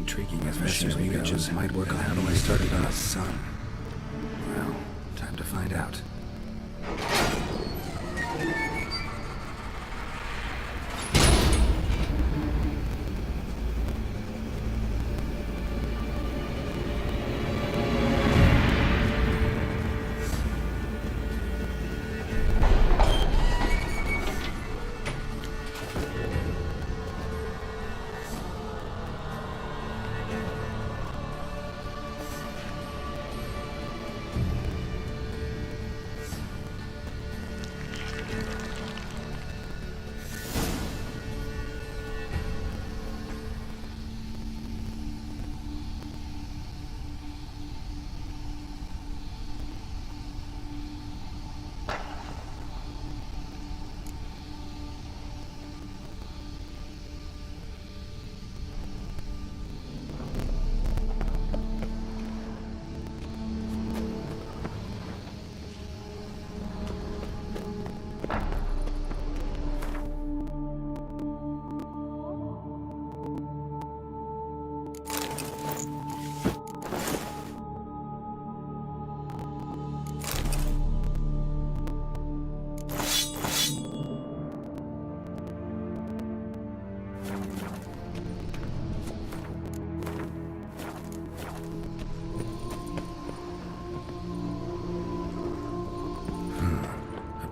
Intriguing as Professor's mutagens might work on how I started on a son. Well, time to find out.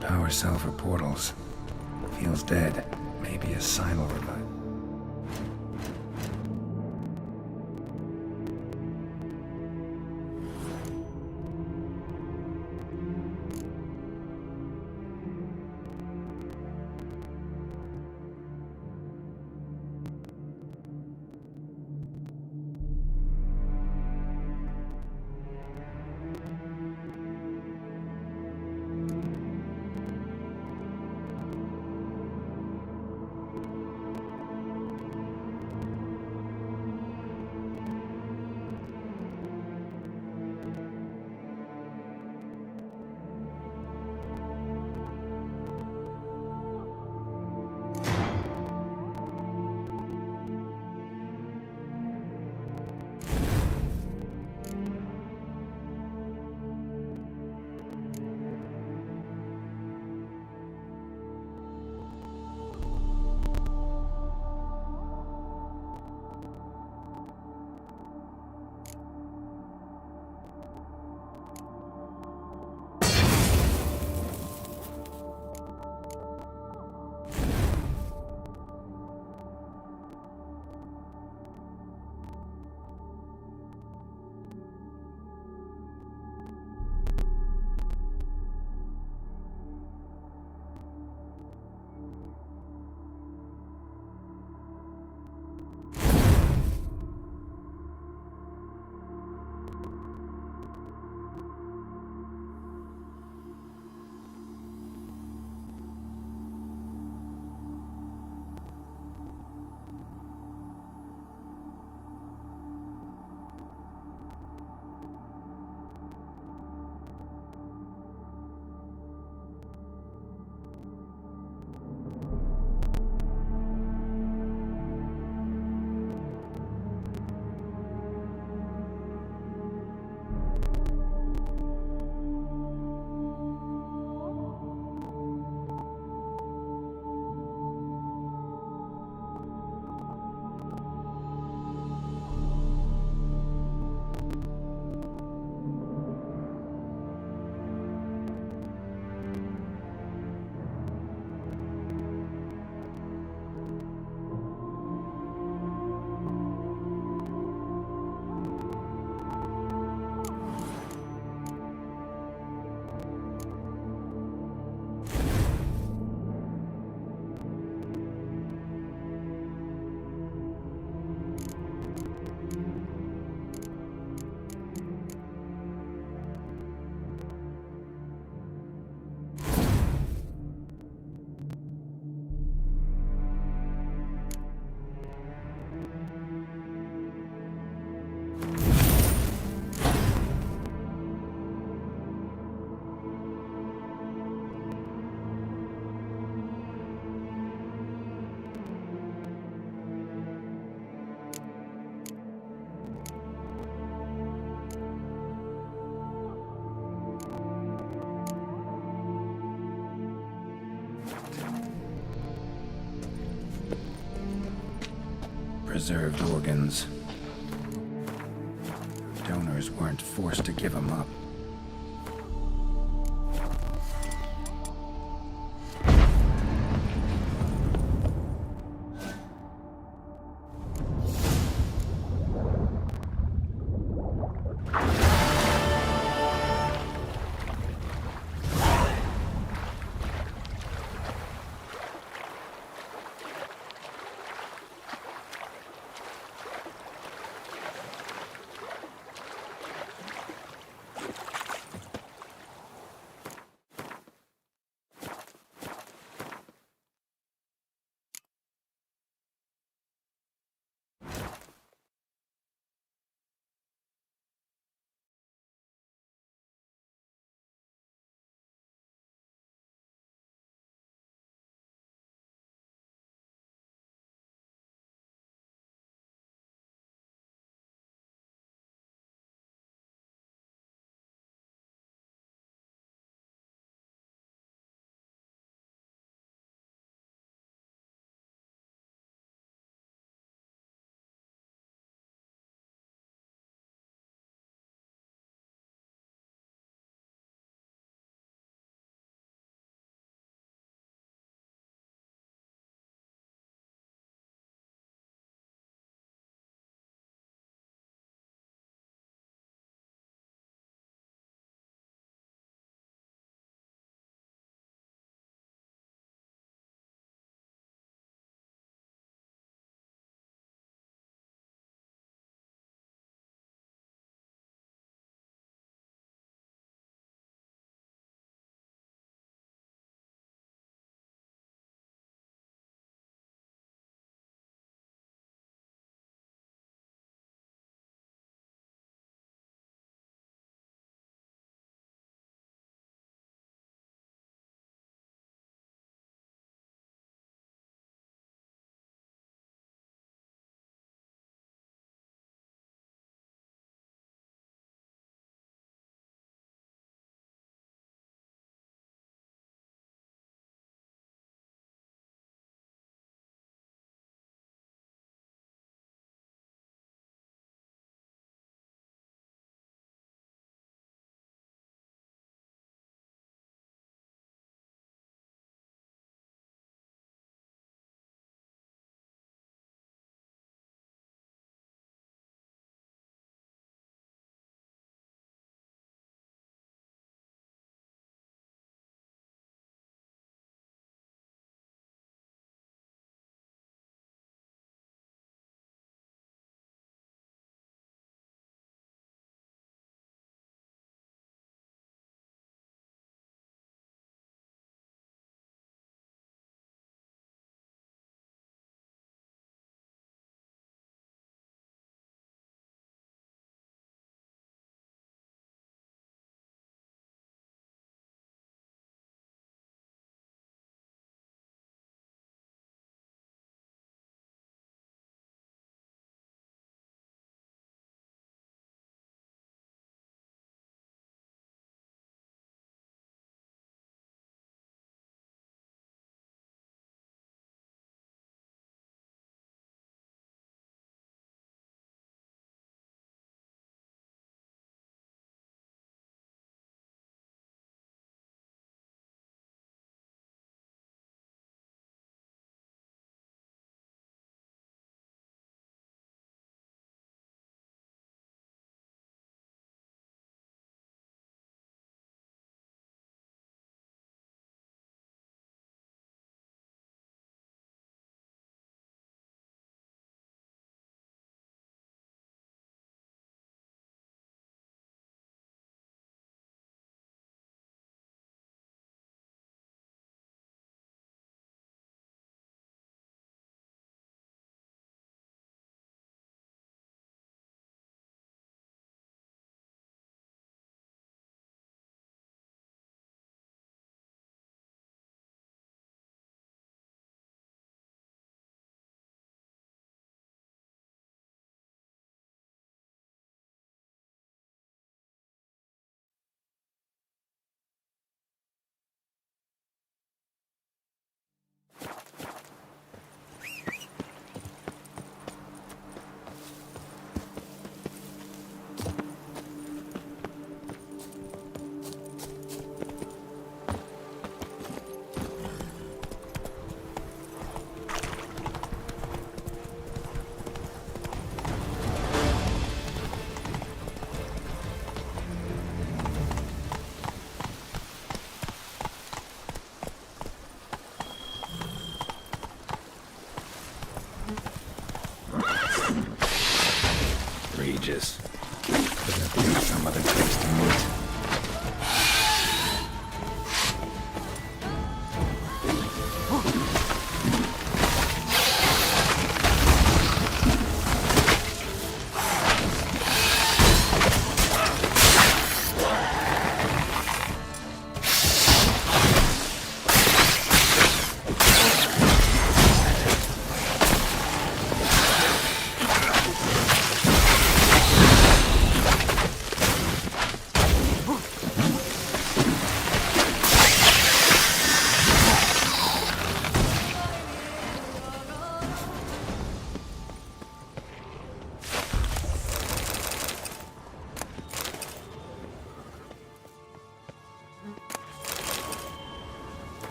Power cell for portals. Feels dead. Maybe a sign will revive. preserved organs. Donors weren't forced to give them up.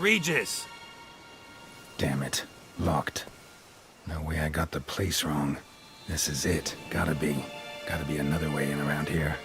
Regis! Damn it. Locked. No way I got the place wrong. This is it. Gotta be. Gotta be another way in around here.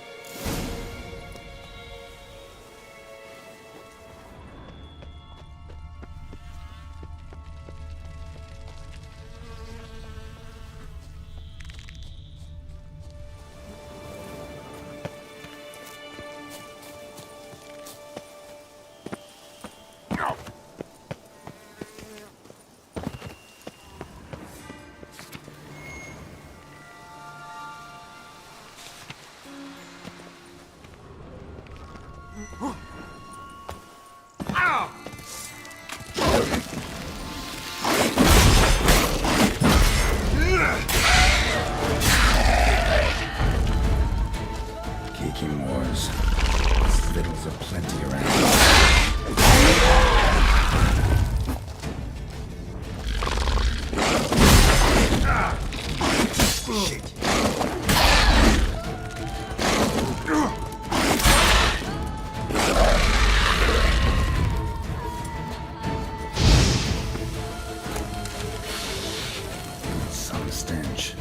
Littles of plenty around. Shit. Some stench.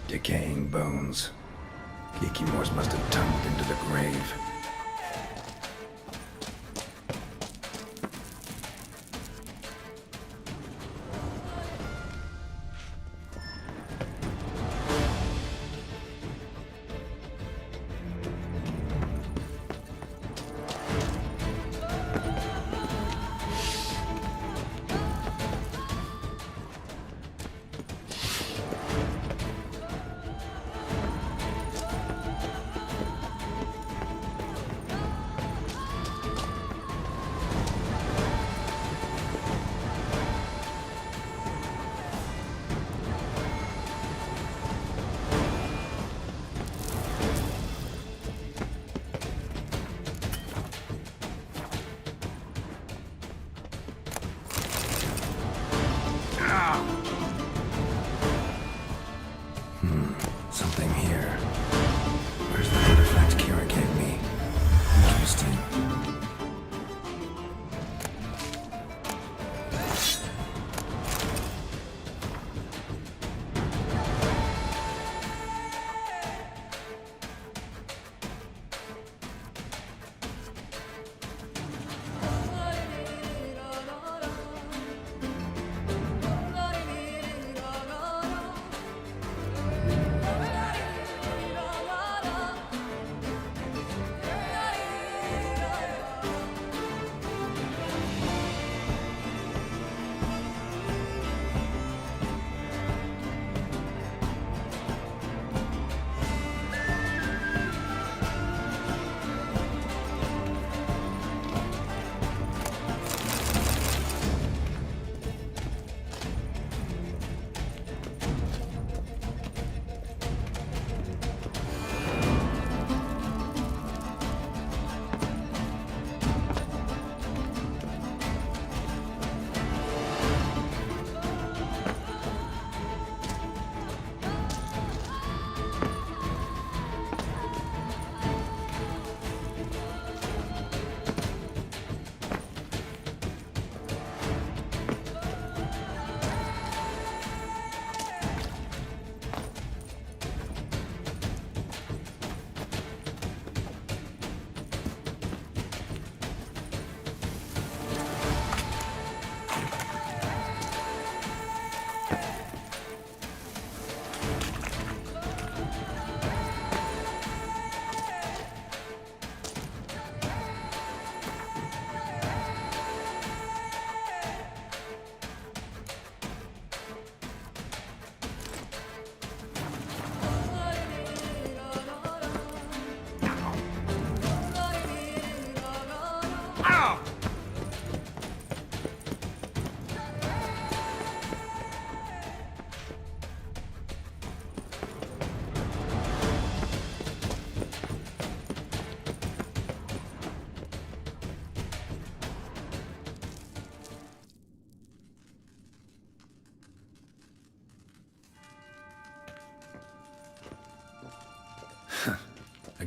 Decaying bones. Kikimores must have tumbled into the grave.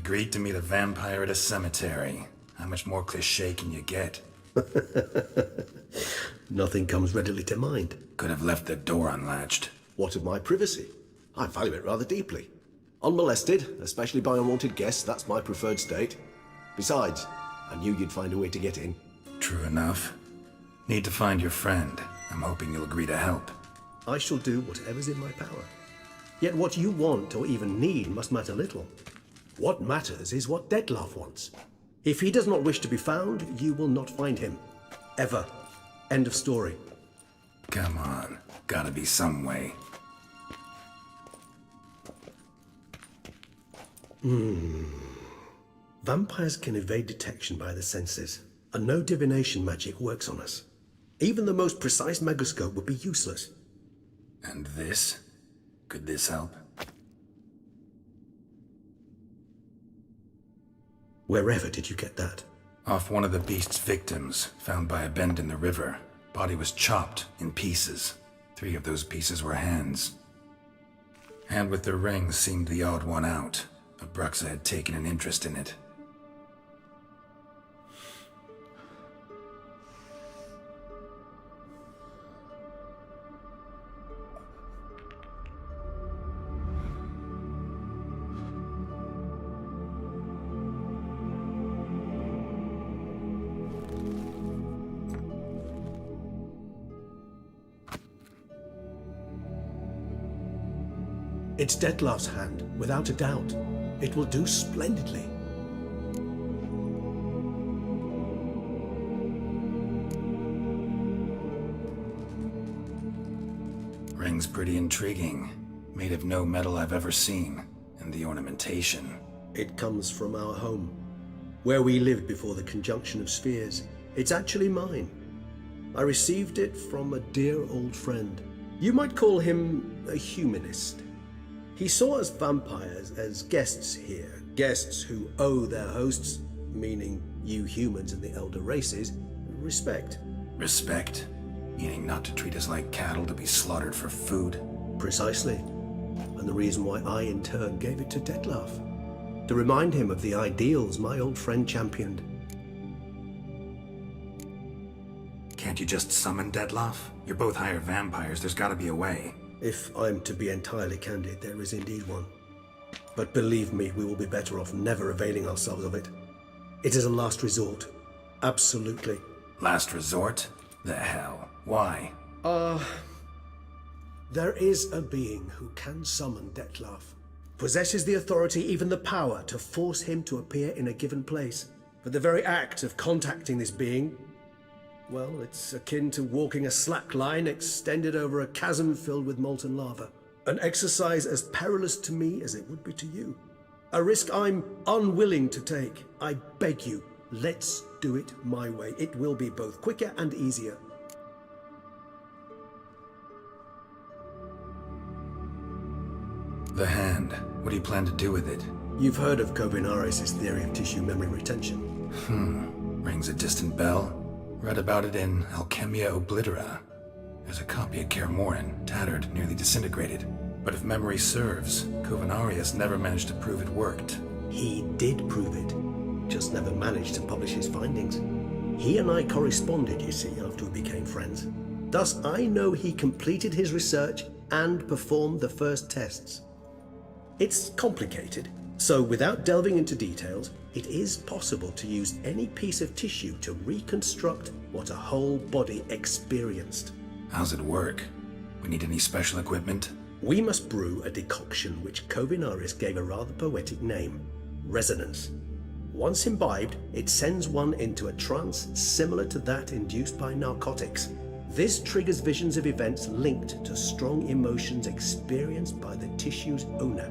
Agreed to meet a vampire at a cemetery. How much more cliché can you get? Nothing comes readily to mind. Could have left the door unlatched. What of my privacy? I value it rather deeply. Unmolested, especially by unwanted guests, that's my preferred state. Besides, I knew you'd find a way to get in. True enough. Need to find your friend. I'm hoping you'll agree to help. I shall do whatever's in my power. Yet what you want or even need must matter little. What matters is what Dettlaff wants. If he does not wish to be found, you will not find him. Ever. End of story. Come on. Gotta be some way. Vampires can evade detection by the senses, and no divination magic works on us. Even the most precise megascope would be useless. And this? Could this help? Wherever did you get that? Off one of the beast's victims, found by a bend in the river. Body was chopped in pieces. 3 of those pieces were hands. Hand with the ring seemed the odd one out. Abruxa had taken an interest in it. It's Dettlaff's hand, without a doubt. It will do splendidly. Ring's pretty intriguing. Made of no metal I've ever seen. And the ornamentation. It comes from our home, where we lived before the conjunction of spheres. It's actually mine. I received it from a dear old friend. You might call him a humanist. He saw us vampires as guests here, guests who owe their hosts, meaning you humans and the elder races, respect. Respect? Meaning not to treat us like cattle to be slaughtered for food? Precisely. And the reason why I, in turn, gave it to Dettlaff. To remind him of the ideals my old friend championed. Can't you just summon Dettlaff? You're both hired vampires, there's gotta be a way. If I'm to be entirely candid, there is indeed one. But believe me, we will be better off never availing ourselves of it. It is a last resort. Absolutely. Last resort? The hell? Why? There is a being who can summon Dettlaff. Possesses the authority, even the power, to force him to appear in a given place. But the very act of contacting this being, well, it's akin to walking a slack line extended over a chasm filled with molten lava. An exercise as perilous to me as it would be to you. A risk I'm unwilling to take. I beg you, let's do it my way. It will be both quicker and easier. The hand. What do you plan to do with it? You've heard of Kovinaris' theory of tissue memory retention. Rings a distant bell. Read about it in Alchemia Oblitera. There's a copy of Kaer Morhen, tattered, nearly disintegrated. But if memory serves, Kovinaris never managed to prove it worked. He did prove it, just never managed to publish his findings. He and I corresponded, you see, after we became friends. Thus, I know he completed his research and performed the first tests. It's complicated, so without delving into details, it is possible to use any piece of tissue to reconstruct what a whole body experienced. How's it work? We need any special equipment? We must brew a decoction which Kovinaris gave a rather poetic name, resonance. Once imbibed, it sends one into a trance similar to that induced by narcotics. This triggers visions of events linked to strong emotions experienced by the tissue's owner.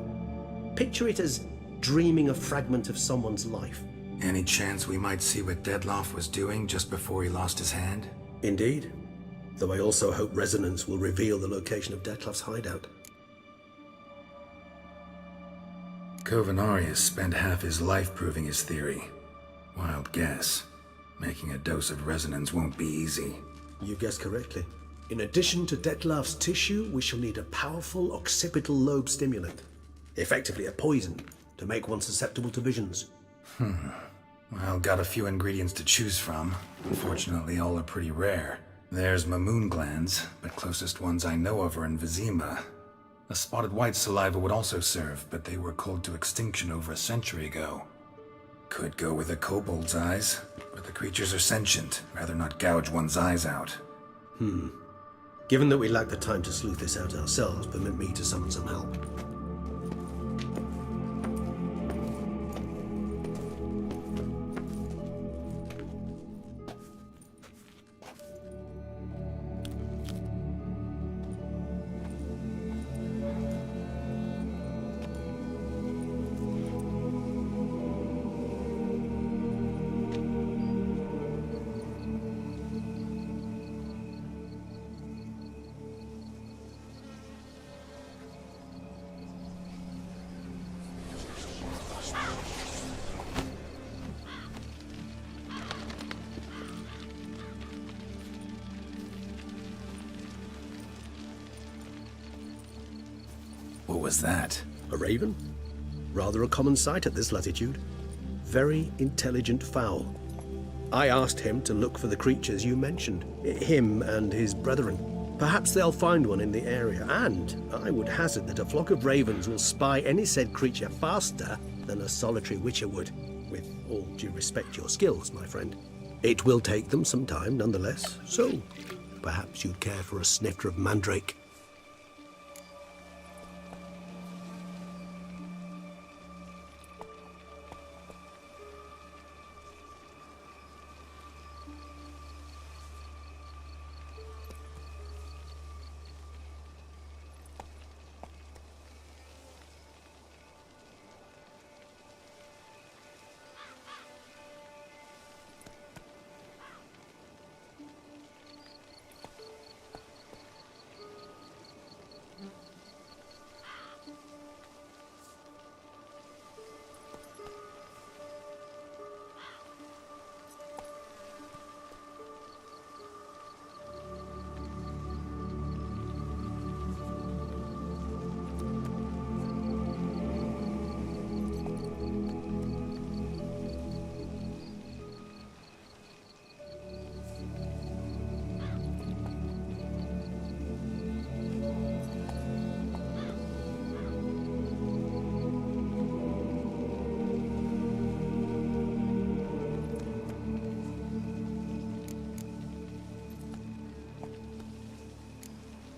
Picture it as dreaming a fragment of someone's life. Any chance we might see what Dettlaff was doing just before he lost his hand? Indeed. Though I also hope resonance will reveal the location of Dettlaff's hideout. Kovinaris spent half his life proving his theory. Wild guess. Making a dose of resonance won't be easy. You guessed correctly. In addition to Dettlaff's tissue, we shall need a powerful occipital lobe stimulant. Effectively a poison, to make one susceptible to visions. Well, got a few ingredients to choose from. Unfortunately, all are pretty rare. There's Mamoon glands, but closest ones I know of are in Vizima. A spotted white saliva would also serve, but they were cold to extinction over a century ago. Could go with a kobold's eyes, but the creatures are sentient. Rather not gouge one's eyes out. Given that we lack the time to sleuth this out ourselves, permit me to summon some help. What was that? A raven? Rather a common sight at this latitude. Very intelligent fowl. I asked him to look for the creatures you mentioned, him and his brethren. Perhaps they'll find one in the area, and I would hazard that a flock of ravens will spy any said creature faster than a solitary witcher would. With all due respect to your skills, my friend. It will take them some time, nonetheless, so perhaps you'd care for a snifter of mandrake.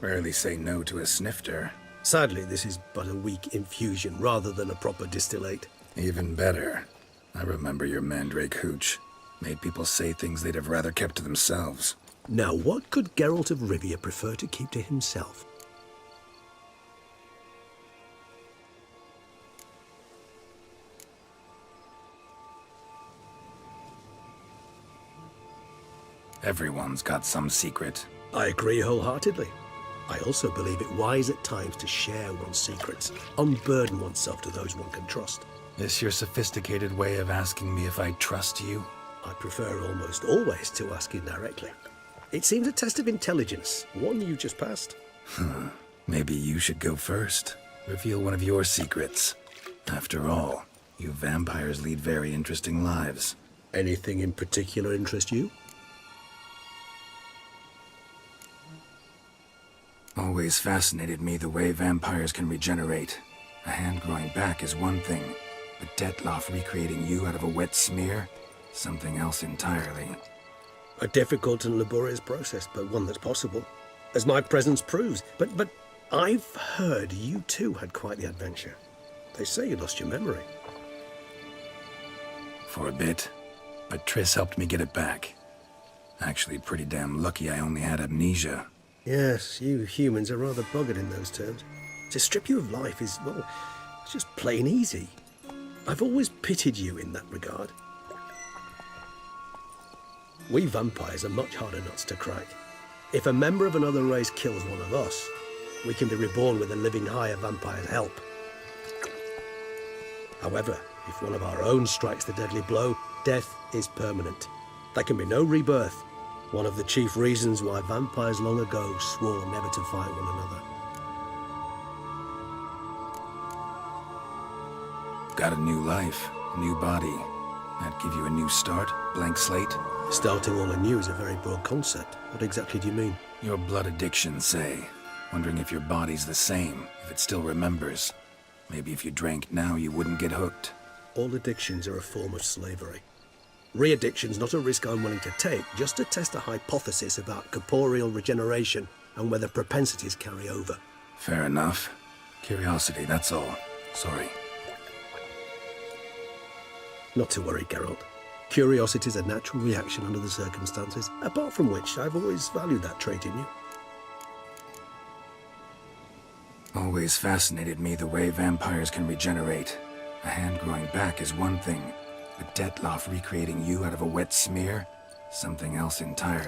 Rarely say no to a snifter. Sadly, this is but a weak infusion rather than a proper distillate. Even better. I remember your mandrake hooch. Made people say things they'd have rather kept to themselves. Now, what could Geralt of Rivia prefer to keep to himself? Everyone's got some secret. I agree wholeheartedly. I also believe it wise at times to share one's secrets, unburden oneself to those one can trust. This your sophisticated way of asking me if I trust you? I prefer almost always to ask indirectly. It seems a test of intelligence, one you just passed. Maybe you should go first. Reveal one of your secrets. After all, you vampires lead very interesting lives. Anything in particular interest you? Always fascinated me the way vampires can regenerate. A hand growing back is one thing, but Detloff recreating you out of a wet smear? Something else entirely. A difficult and laborious process, but one that's possible, as my presence proves. But I've heard you too had quite the adventure. They say you lost your memory. For a bit, but Triss helped me get it back. Actually, pretty damn lucky I only had amnesia. Yes, you humans are rather buggered in those terms. To strip you of life is, well, it's just plain easy. I've always pitied you in that regard. We vampires are much harder nuts to crack. If a member of another race kills one of us, we can be reborn with a living higher vampire's help. However, if one of our own strikes the deadly blow, death is permanent. There can be no rebirth. One of the chief reasons why vampires long ago swore never to fight one another. Got a new life, a new body. That give you a new start? Blank slate? Starting all anew is a very broad concept. What exactly do you mean? Your blood addiction, say. Wondering if your body's the same, if it still remembers. Maybe if you drank now, you wouldn't get hooked. All addictions are a form of slavery. Re-addiction's not a risk I'm willing to take, just to test a hypothesis about corporeal regeneration and whether propensities carry over. Fair enough. Curiosity, that's all. Sorry. Not to worry, Geralt. Curiosity is a natural reaction under the circumstances, apart from which I've always valued that trait in you. Always fascinated me the way vampires can regenerate. A hand growing back is one thing, but Detloff recreating you out of a wet smear? Something else entirely.